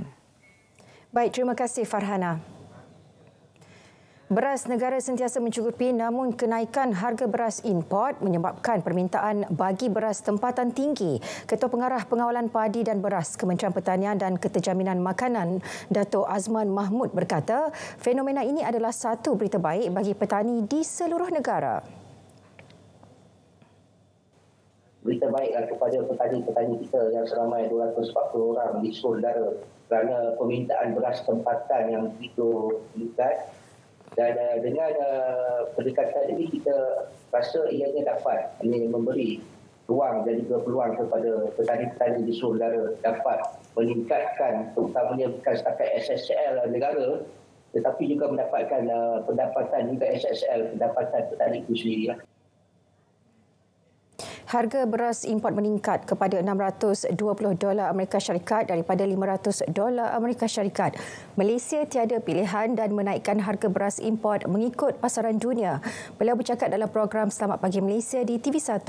Baik, terima kasih Farhana. Beras negara sentiasa mencukupi, namun kenaikan harga beras import menyebabkan permintaan bagi beras tempatan tinggi. Ketua Pengarah Pengawalan Padi dan Beras Kementerian Pertanian dan Keterjaminan Makanan, Dato' Azman Mahmud berkata, fenomena ini adalah satu berita baik bagi petani di seluruh negara. Berita baiklah kepada petani-petani kita yang seramai 240 orang di seluruh negara kerana permintaan beras tempatan yang begitu meningkat. Dan dengan pendekatan ini kita rasa ianya dapat memberi ruang dan juga peluang kepada petani-petani di seluruh negara dapat meningkatkan, terutamanya bukan setakat SSL negara, tetapi juga mendapatkan pendapatan juga SSL, pendapatan petani itu sendiri. Harga beras import meningkat kepada $620 Amerika Syarikat daripada $500 Amerika Syarikat. Malaysia tiada pilihan dan menaikkan harga beras import mengikut pasaran dunia. Beliau bercakap dalam program Selamat Pagi Malaysia di TV1.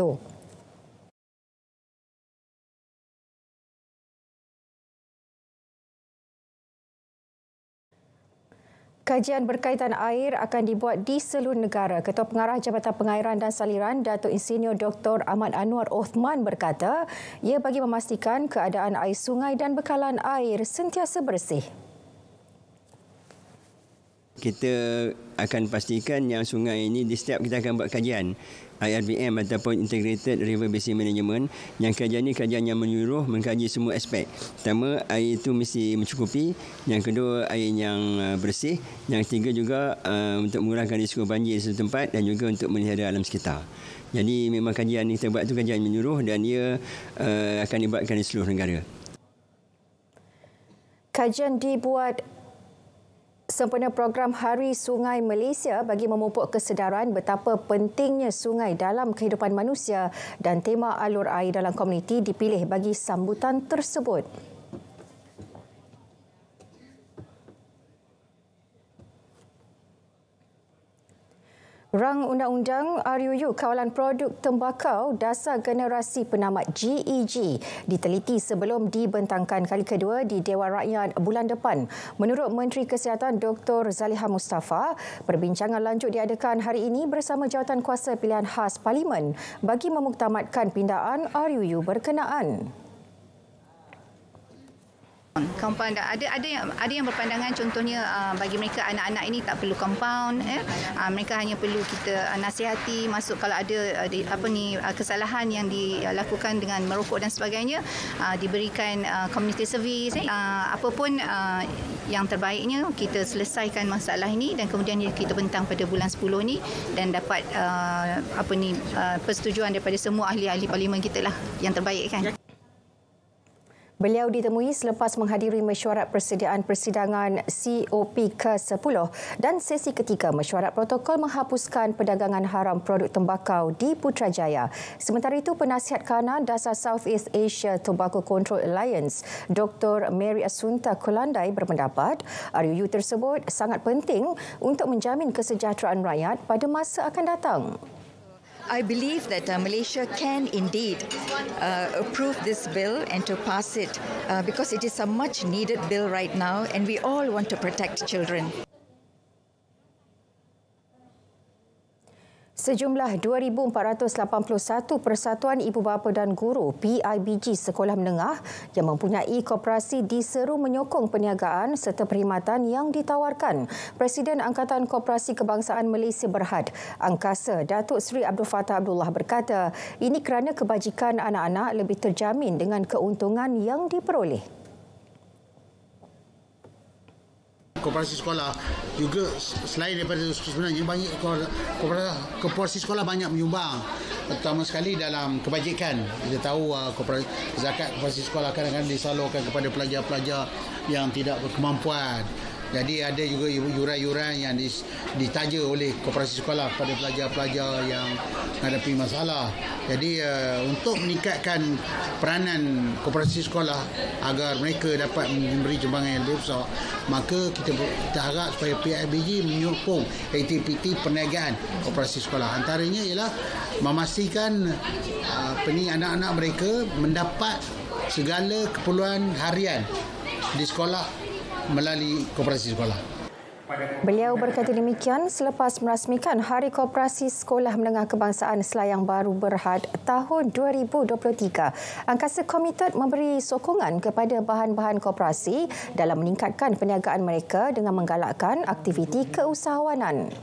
Kajian berkaitan air akan dibuat di seluruh negara. Ketua Pengarah Jabatan Pengairan dan Saliran, Datuk Insinyur Dr. Ahmad Anwar Othman berkata, ia bagi memastikan keadaan air sungai dan bekalan air sentiasa bersih. Kita akan pastikan yang sungai ini di setiap kita akan buat kajian IRBM ataupun Integrated River Basin Management. Yang kajian ini kajian yang menyeluruh, mengkaji semua aspek. Pertama, air itu mesti mencukupi. Yang kedua, air yang bersih. Yang ketiga juga untuk mengurangkan risiko banjir di suatu tempat dan juga untuk melihara alam sekitar. Jadi memang kajian yang kita buat itu kajian menyeluruh dan ia akan dibuatkan di seluruh negara. Kajian dibuat sempena program Hari Sungai Malaysia bagi memupuk kesedaran betapa pentingnya sungai dalam kehidupan manusia dan tema alur air dalam komuniti dipilih bagi sambutan tersebut. Rang Undang-Undang RUU Kawalan Produk Tembakau Dasar Generasi Penamat GEG diteliti sebelum dibentangkan kali kedua di Dewan Rakyat bulan depan. Menurut Menteri Kesihatan Dr. Zaliha Mustafa, perbincangan lanjut diadakan hari ini bersama Jawatankuasa Pilihan Khas Parlimen bagi memuktamadkan pindaan RUU berkenaan. Compound ada yang berpandangan contohnya bagi mereka anak-anak ini tak perlu compound, mereka hanya perlu kita nasihati masuk kalau ada kesalahan yang dilakukan dengan merokok dan sebagainya, diberikan community service, apapun yang terbaiknya kita selesaikan masalah ini dan kemudian kita bentang pada bulan 10 ni dan dapat persetujuan daripada semua ahli-ahli parlimen kita lah yang terbaik kan. Beliau ditemui selepas menghadiri mesyuarat persediaan persidangan COP ke-10 dan sesi ketiga mesyuarat protokol menghapuskan perdagangan haram produk tembakau di Putrajaya. Sementara itu, Penasihat Kanan Dasar Southeast Asia Tobacco Control Alliance, Dr. Mary Asunta Kolandai berpendapat RUU tersebut sangat penting untuk menjamin kesejahteraan rakyat pada masa akan datang. I believe that Malaysia can indeed approve this bill and to pass it because it is a much needed bill right now and we all want to protect children. Sejumlah 2,481 persatuan ibu bapa dan guru PIBG sekolah menengah yang mempunyai koperasi diseru menyokong perniagaan serta perkhidmatan yang ditawarkan. Presiden Angkatan Koperasi Kebangsaan Malaysia Berhad Angkasa, Datuk Seri Abdul Fattah Abdullah berkata, ini kerana kebajikan anak-anak lebih terjamin dengan keuntungan yang diperoleh. Koperasi sekolah juga selain daripada sebenarnya banyak koperasi sekolah banyak menyumbang, terutama sekali dalam kebajikan. Kita tahu zakat koperasi sekolah kadang-kadang disalurkan kepada pelajar-pelajar yang tidak berkemampuan. Jadi ada juga yuran-yuran yang ditaja oleh koperasi sekolah kepada pelajar-pelajar yang menghadapi masalah. Jadi untuk meningkatkan peranan koperasi sekolah agar mereka dapat memberi sumbangan yang lebih besar, maka kita harap supaya PIBG menyokong aktiviti perniagaan koperasi sekolah. Antaranya ialah memastikan anak-anak mereka mendapat segala keperluan harian di sekolah melalui koperasi sekolah. Beliau berkata demikian selepas merasmikan Hari Koperasi Sekolah Menengah Kebangsaan Selayang Baru Berhad tahun 2023. Angkasa komited memberi sokongan kepada bahan-bahan koperasi dalam meningkatkan perniagaan mereka dengan menggalakkan aktiviti keusahawanan.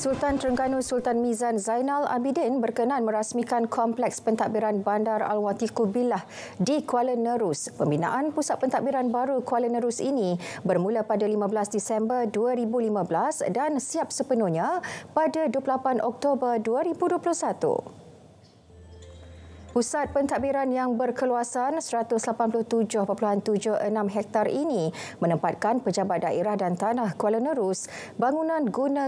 Sultan Terengganu Sultan Mizan Zainal Abidin berkenan merasmikan Kompleks Pentadbiran Bandar Al-Watiqu Billah di Kuala Nerus. Pembinaan Pusat Pentadbiran Baru Kuala Nerus ini bermula pada 15 Disember 2015 dan siap sepenuhnya pada 28 Oktober 2021. Pusat pentadbiran yang berkeluasan 187.76 hektar ini menempatkan pejabat daerah dan tanah Kuala Nerus, bangunan guna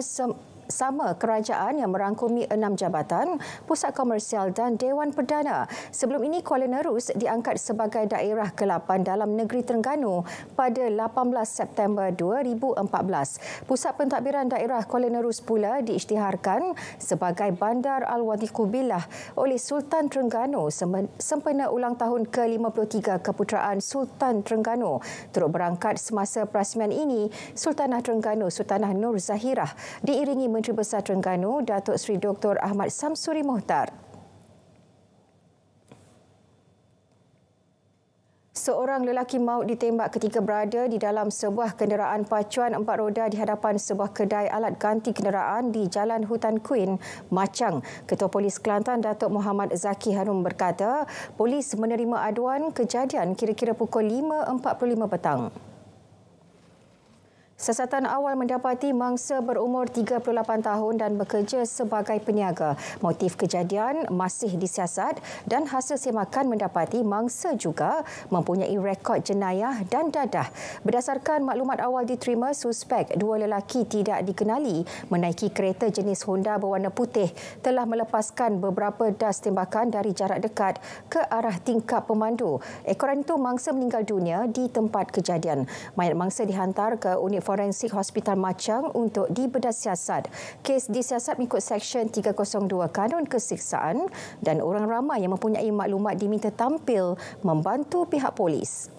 sama kerajaan yang merangkumi 6 jabatan, pusat komersial dan Dewan Perdana. Sebelum ini, Kuala Nerus diangkat sebagai daerah ke-8 dalam negeri Terengganu pada 18 September 2014. Pusat pentadbiran daerah Kuala Nerus pula diisytiharkan sebagai Bandar Al-Watiqu Billah oleh Sultan Terengganu sempena ulang tahun ke-53 keputeraan Sultan Terengganu. Turut berangkat semasa perasmian ini, Sultanah Terengganu Sultanah Nur Zahirah diiringi Menteri Besar Terengganu Datuk Seri Dr. Ahmad Samsuri Mohtar. Seorang lelaki maut ditembak ketika berada di dalam sebuah kenderaan pacuan 4 roda di hadapan sebuah kedai alat ganti kenderaan di Jalan Hutan Queen, Machang. Ketua Polis Kelantan Datuk Muhammad Zaki Hanum berkata, polis menerima aduan kejadian kira-kira pukul 5.45 petang. Siasatan awal mendapati mangsa berumur 38 tahun dan bekerja sebagai peniaga. Motif kejadian masih disiasat dan hasil semakan mendapati mangsa juga mempunyai rekod jenayah dan dadah. Berdasarkan maklumat awal diterima, suspek, 2 lelaki tidak dikenali menaiki kereta jenis Honda berwarna putih telah melepaskan beberapa das tembakan dari jarak dekat ke arah tingkap pemandu. Ekoran itu mangsa meninggal dunia di tempat kejadian. Mayat mangsa dihantar ke unit forensik Hospital Machang untuk dibedah siasat. Kes disiasat mengikut Seksyen 302 Kanun Kesiksaan dan orang ramai yang mempunyai maklumat diminta tampil membantu pihak polis.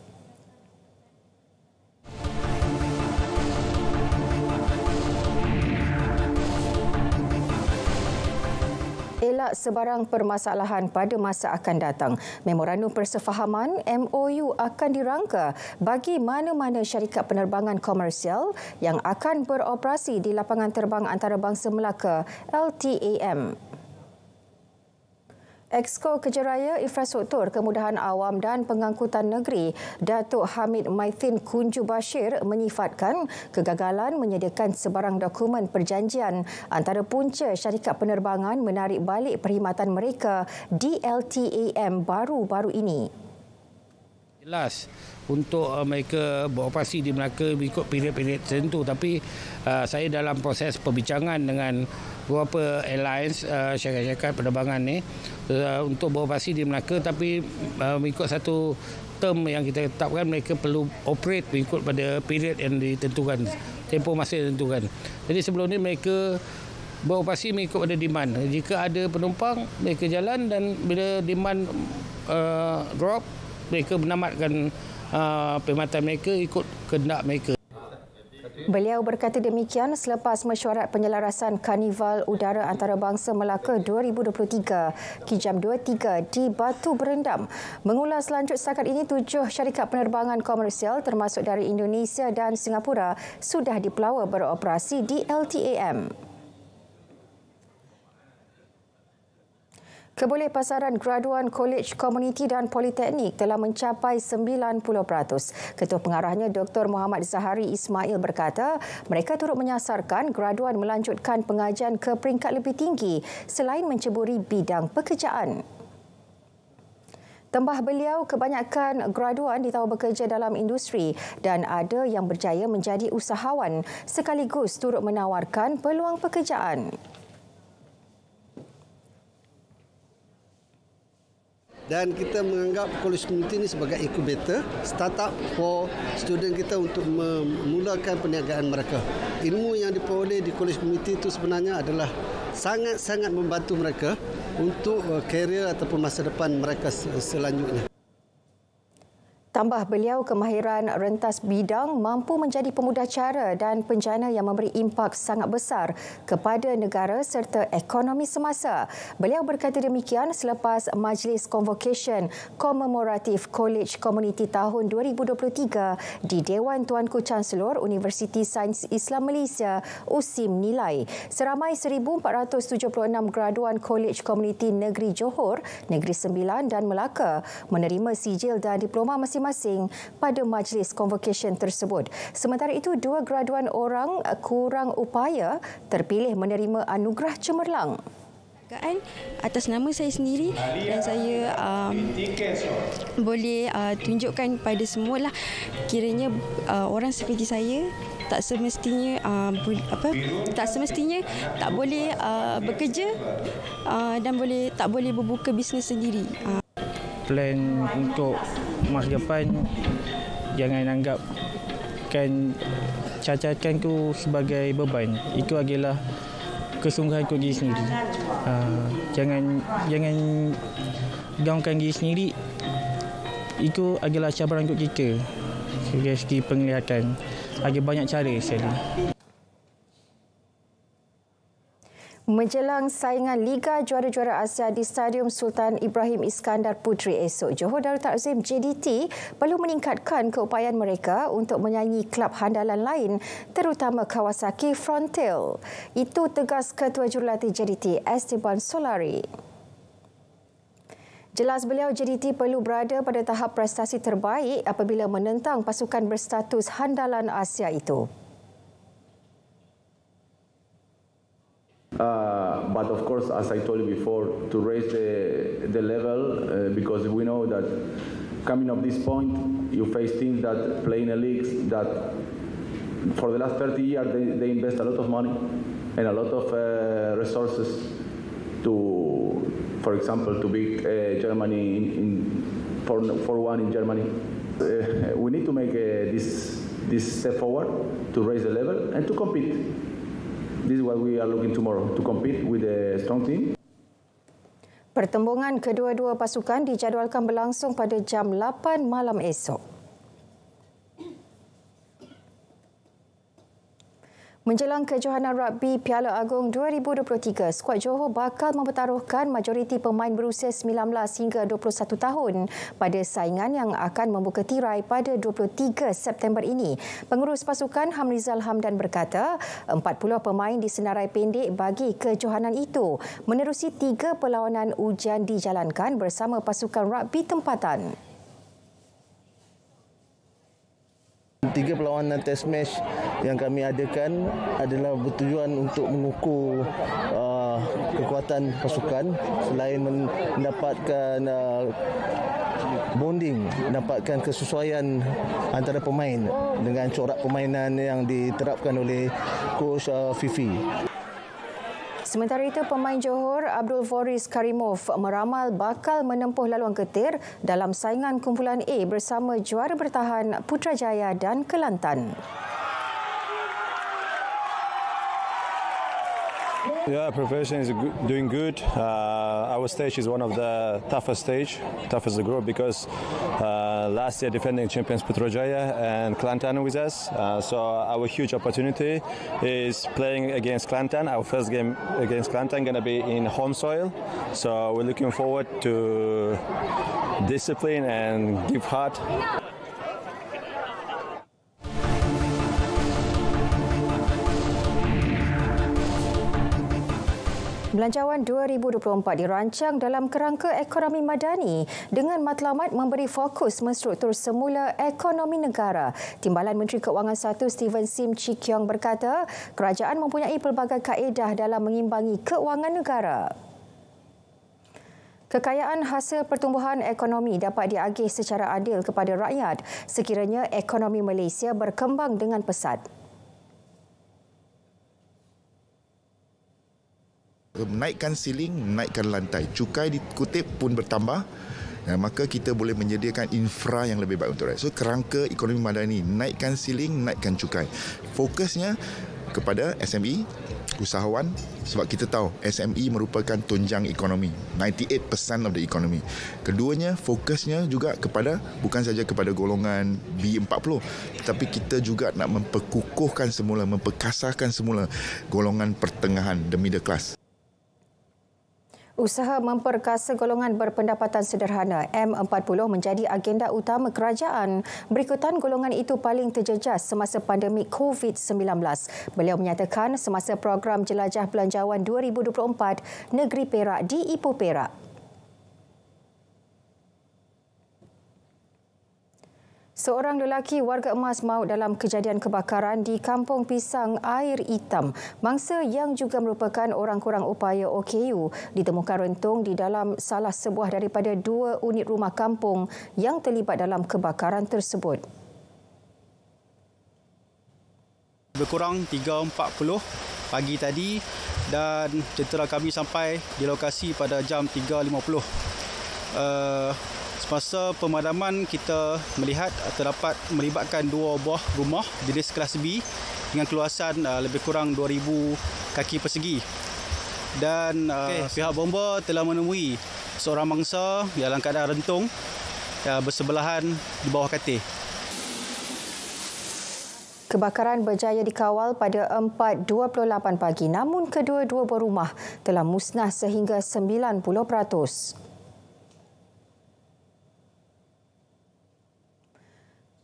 Elak sebarang permasalahan pada masa akan datang. Memorandum Persefahaman MOU akan dirangka bagi mana-mana syarikat penerbangan komersial yang akan beroperasi di lapangan terbang antarabangsa Melaka LTAM. Exco Kejaraya Infrastruktur Kemudahan Awam dan Pengangkutan Negeri Datuk Hamid Maithin Kunju Bashir menyifatkan kegagalan menyediakan sebarang dokumen perjanjian antara punca syarikat penerbangan menarik balik perkhidmatan mereka di LTAM baru-baru ini. Jelas untuk mereka beroperasi di Melaka mengikut period-period tertentu, tapi saya dalam proses perbincangan dengan beberapa airlines syarikat penerbangan ni untuk beroperasi di Melaka, tapi mengikut satu term yang kita tetapkan, mereka perlu operate mengikut pada period yang ditentukan, tempoh masa yang ditentukan. Jadi sebelum ni mereka beroperasi mengikut pada demand. Jika ada penumpang, mereka jalan, dan bila demand drop, mereka menamatkan perkhidmatan mereka ikut kehendak mereka. Beliau berkata demikian selepas mesyuarat penyelarasan Karnival Udara Antarabangsa Melaka 2023 Kijam 23 di Batu Berendam. Mengulas lanjut setakat ini, 7 syarikat penerbangan komersial termasuk dari Indonesia dan Singapura sudah dipelawa beroperasi di LTAM. Kebolehpasaran graduan kolej komuniti dan politeknik telah mencapai 90%. Ketua Pengarahnya Dr. Muhammad Zahari Ismail berkata, mereka turut menyasarkan graduan melanjutkan pengajian ke peringkat lebih tinggi selain menceburi bidang pekerjaan. Tambah beliau, kebanyakan graduan ditahu bekerja dalam industri dan ada yang berjaya menjadi usahawan sekaligus turut menawarkan peluang pekerjaan. Dan kita menganggap college community ini sebagai incubator, startup for student kita untuk memulakan perniagaan mereka. Ilmu yang diperoleh di college community itu sebenarnya adalah sangat-sangat membantu mereka untuk karier ataupun masa depan mereka selanjutnya. Tambah beliau, kemahiran rentas bidang mampu menjadi pemudah cara dan penjana yang memberi impak sangat besar kepada negara serta ekonomi semasa. Beliau berkata demikian selepas Majlis Convocation Komemoratif College Community tahun 2023 di Dewan Tuanku Chancellor Universiti Sains Islam Malaysia USIM nilai. Seramai 1,476 graduan College Community Negeri Johor, Negeri Sembilan dan Melaka menerima sijil dan diploma masing-masing pada majlis convocation tersebut. Sementara itu, 2 graduan orang kurang upaya terpilih menerima anugerah cemerlang. Atas nama saya sendiri dan saya boleh tunjukkan pada semua lah, kiranya orang seperti saya tak semestinya tak boleh bekerja dan tak boleh berbuka bisnes sendiri. Plan untuk masa depan, jangan anggapkan cacatkanku sebagai beban. Itu adalah kesungguhanku diri sendiri. Jangan gaungkan diri sendiri. Itu adalah cabaran untuk kita dari segi penglihatan. Ada banyak cara sekali. Menjelang saingan Liga Juara-Juara Asia di Stadium Sultan Ibrahim Iskandar Puteri esok, Johor Darul Takzim JDT perlu meningkatkan keupayaan mereka untuk menyaingi klub handalan lain, terutama Kawasaki Frontale. Itu tegas Ketua Jurulatih JDT Esteban Solari. Jelas beliau, JDT perlu berada pada tahap prestasi terbaik apabila menentang pasukan berstatus handalan Asia itu. But of course, as I told you before, to raise the level, because we know that coming up this point, you face teams that play in a league that for the last 30 years they invest a lot of money and a lot of resources to, for example, to beat Germany in 4-1 in Germany. We need to make this step forward to raise the level and to compete. This is what we are looking tomorrow, to compete with a strong team. Pertembungan kedua-dua pasukan dijadualkan berlangsung pada jam 8 malam esok. Menjelang kejohanan rugby Piala Agong 2023, skuad Johor bakal mempertaruhkan majoriti pemain berusia 19 hingga 21 tahun pada saingan yang akan membuka tirai pada 23 September ini. Pengurus pasukan Hamrizal Hamdan berkata, 40 pemain disenarai pendek bagi kejohanan itu, menerusi 3 perlawanan ujian dijalankan bersama pasukan rugby tempatan. 3 perlawanan test match yang kami adakan adalah bertujuan untuk mengukur kekuatan pasukan selain mendapatkan bonding, mendapatkan kesesuaian antara pemain dengan corak permainan yang diterapkan oleh coach Fifi. Sementara itu, pemain Johor Abdul Foris Karimov meramal bakal menempuh laluan ketir dalam saingan kumpulan A bersama juara bertahan Putrajaya dan Kelantan. Yeah, preparation is doing good. Our stage is one of the toughest the group, because last year defending champions Putrajaya and Kelantan with us. So our huge opportunity is playing against Kelantan. Our first game against Kelantan going to be in home soil. So we're looking forward to discipline and give heart. Belanjawan 2024 dirancang dalam kerangka ekonomi madani dengan matlamat memberi fokus menstruktur semula ekonomi negara. Timbalan Menteri Keuangan 1 Steven Sim Chee Kiong berkata, kerajaan mempunyai pelbagai kaedah dalam mengimbangi keuangan negara. Kekayaan hasil pertumbuhan ekonomi dapat diagih secara adil kepada rakyat sekiranya ekonomi Malaysia berkembang dengan pesat. Menaikkan siling, menaikkan lantai. Cukai dikutip pun bertambah. Maka kita boleh menyediakan infra yang lebih baik untuk rakyat. So, kerangka ekonomi madani, naikkan siling, naikkan cukai. Fokusnya kepada SME, usahawan, sebab kita tahu SME merupakan tunjang ekonomi, 98% of the economy. Keduanya, fokusnya juga kepada, bukan saja kepada golongan B40, tetapi kita juga nak memperkukuhkan semula, memperkasarkan semula golongan pertengahan, the middle class. Usaha memperkasa golongan berpendapatan sederhana M40 menjadi agenda utama kerajaan. Berikutan golongan itu paling terjejas semasa pandemik COVID-19. Beliau menyatakan semasa program Jelajah Belanjawan 2024 Negeri Perak di Ipoh Perak. Seorang lelaki warga emas maut dalam kejadian kebakaran di Kampung Pisang Air Hitam. Mangsa yang juga merupakan orang kurang upaya OKU ditemukan rentung di dalam salah sebuah daripada 2 unit rumah kampung yang terlibat dalam kebakaran tersebut. Lebih kurang 3.40 pagi tadi dan jentera kami sampai di lokasi pada jam 3.50. Semasa pemadaman kita melihat terdapat melibatkan 2 buah rumah jenis kelas B dengan keluasan lebih kurang 2,000 kaki persegi. Dan pihak bomba telah menemui seorang mangsa dalam keadaan rentung bersebelahan di bawah katil. Kebakaran berjaya dikawal pada 4.28 pagi namun kedua-dua buah rumah telah musnah sehingga 90%.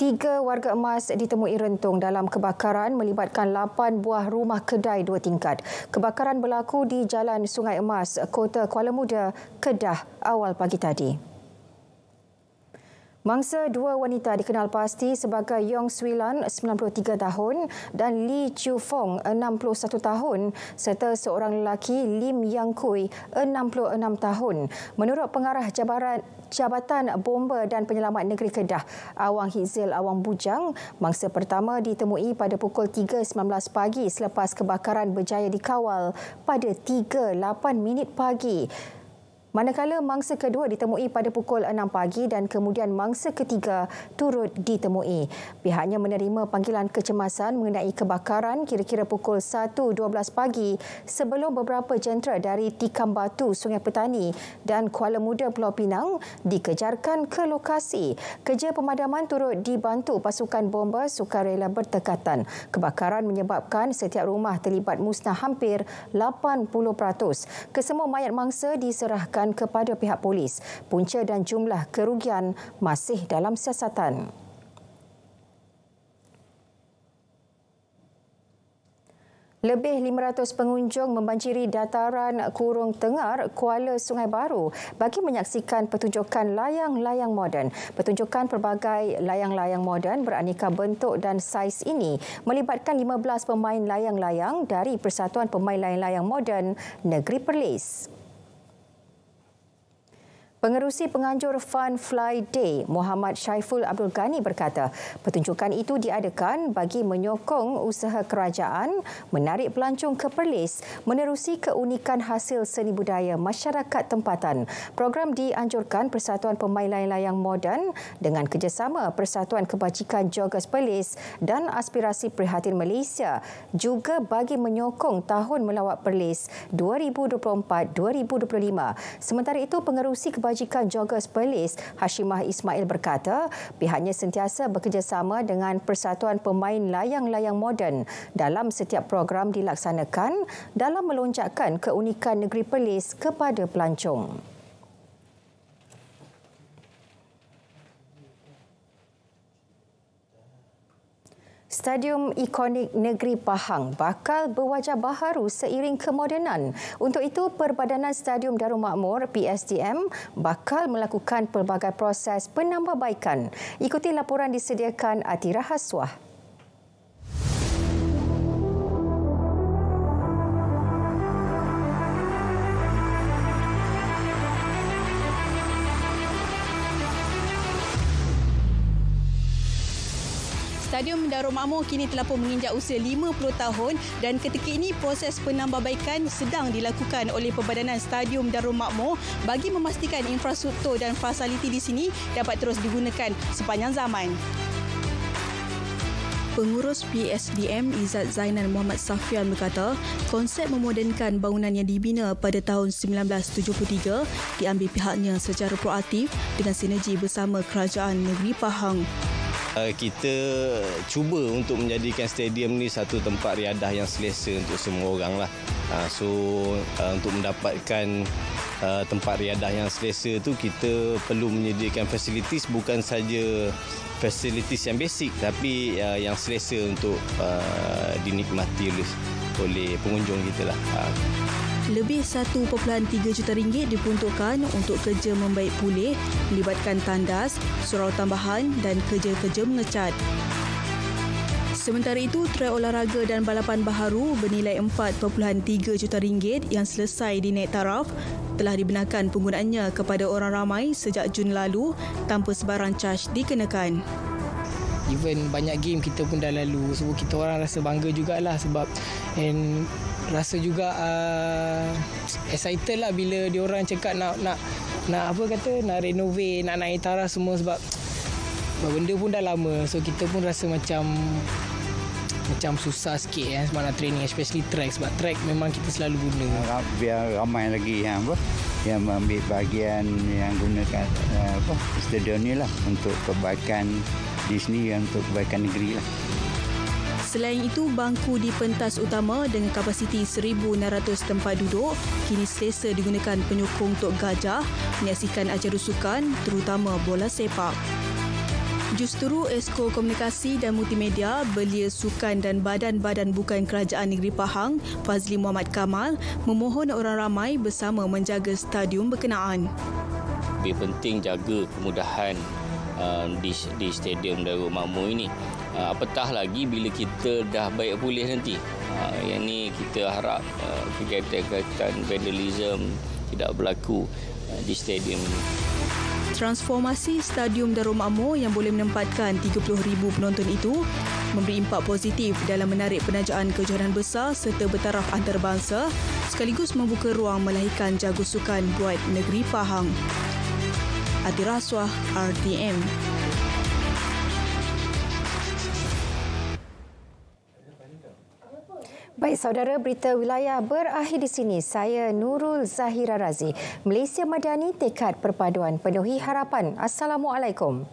3 warga emas ditemui rentung dalam kebakaran melibatkan 8 buah rumah kedai 2 tingkat. Kebakaran berlaku di Jalan Sungai Emas, Kota Kuala Muda, Kedah awal pagi tadi. Mangsa 2 wanita dikenal pasti sebagai Yong Swee Lan, 93 tahun dan Lee Chiu Fong, 61 tahun serta seorang lelaki Lim Yang Kui, 66 tahun. Menurut Pengarah Jabatan Bomba dan Penyelamat Negeri Kedah, Awang Hizil Awang Bujang, mangsa pertama ditemui pada pukul 3.19 pagi selepas kebakaran berjaya dikawal pada 3.08 pagi. Manakala mangsa kedua ditemui pada pukul 6 pagi dan kemudian mangsa ketiga turut ditemui. Pihaknya menerima panggilan kecemasan mengenai kebakaran kira-kira pukul 1.12 pagi sebelum beberapa jentera dari Tikam Batu, Sungai Petani dan Kuala Muda, Pulau Pinang dikejarkan ke lokasi. Kerja pemadaman turut dibantu pasukan bomba sukarela bertekatan. Kebakaran menyebabkan setiap rumah terlibat musnah hampir 80%. Kesemua mayat mangsa diserahkan kepada pihak polis. Punca dan jumlah kerugian masih dalam siasatan. Lebih 500 pengunjung membanjiri dataran Kurung Tengar, Kuala Sungai Baru bagi menyaksikan pertunjukan layang-layang moden. Pertunjukan pelbagai layang-layang moden beraneka bentuk dan saiz ini melibatkan 15 pemain layang-layang dari Persatuan Pemain Layang-layang Moden Negeri Perlis. Pengerusi penganjur Fun Fly Day, Muhammad Syaiful Abdul Ghani berkata, pertunjukan itu diadakan bagi menyokong usaha kerajaan menarik pelancong ke Perlis menerusi keunikan hasil seni budaya masyarakat tempatan. Program dianjurkan Persatuan Pemain Layang-layang Moden dengan kerjasama Persatuan Kebajikan Joggers Perlis dan Aspirasi Prihatin Malaysia juga bagi menyokong Tahun Melawat Perlis 2024-2025. Sementara itu, pengerusi Kebajikan Joggers Perlis, Hashimah Ismail berkata, pihaknya sentiasa bekerjasama dengan Persatuan Pemain Layang-layang Moden dalam setiap program dilaksanakan dalam melonjakkan keunikan negeri Perlis kepada pelancong. Stadium ikonik Negeri Pahang bakal berwajah baharu seiring kemodenan. Untuk itu, Perbadanan Stadium Darul Makmur PSDM bakal melakukan pelbagai proses penambahbaikan. Ikuti laporan disediakan Atira Haswah. Stadium Darul Makmur kini telah pun menginjak usia 50 tahun dan ketika ini proses penambahbaikan sedang dilakukan oleh Perbadanan Stadium Darul Makmur bagi memastikan infrastruktur dan fasiliti di sini dapat terus digunakan sepanjang zaman. Pengurus PSDM Izzat Zainan Muhammad Safian berkata, konsep memodenkan bangunan yang dibina pada tahun 1973 diambil pihaknya secara proaktif dengan sinergi bersama Kerajaan Negeri Pahang. Kita cuba untuk menjadikan stadium ni satu tempat riadah yang selesa untuk semua orang lah. So untuk mendapatkan tempat riadah yang selesa tu kita perlu menyediakan fasilitis, bukan saja fasilitis yang basic tapi yang selesa untuk dinikmati oleh pengunjung kita lah. Lebih 1.3 juta ringgit diperuntukkan untuk kerja membaik pulih, melibatkan tandas, surau tambahan dan kerja-kerja mengecat. Sementara itu, trek olahraga dan balapan baharu bernilai 4.3 juta ringgit yang selesai dinaik taraf telah dibenarkan penggunaannya kepada orang ramai sejak Jun lalu tanpa sebarang caj dikenakan. Even banyak game kita pun dah lalu, so kita orang rasa bangga jugalah sebab rasa juga excited lah bila diorang cakap nak apa kata nak renovate, nak naik taraf semua sebab benda pun dah lama, so kita pun rasa macam susah sikit sebab nak training, especially track sebab track memang kita selalu guna. Biar ramai lagi yang mengambil bahagian yang gunakan stadium ni lah untuk kebaikan di sini, untuk kebaikan negeri lah. Selain itu, bangku di pentas utama dengan kapasiti 1,600 tempat duduk kini selesa digunakan penyokong untuk gajah menyaksikan acara sukan terutama bola sepak. Juruseturu Esko Komunikasi dan Multimedia, Belia Sukan dan Badan-Badan Bukan Kerajaan Negeri Pahang, Fazli Muhammad Kamal, memohon orang ramai bersama menjaga stadium berkenaan. Lebih penting jaga kemudahan di Stadium Darul Makmur ini. Apatah lagi bila kita dah baik pulih nanti. Yang ni kita harap kegiatan vandalism tidak berlaku di stadium ini. Transformasi Stadium Darul Makmur yang boleh menempatkan 30,000 penonton itu memberi impak positif dalam menarik penajaan kejohanan besar serta bertaraf antarabangsa sekaligus membuka ruang melahirkan jago sukan buat negeri Pahang. Atira Haswah, RTM. Baik saudara, berita wilayah berakhir di sini. Saya Nurul Zahira Razi. Malaysia Madani, tekad perpaduan penuhi harapan. Assalamualaikum.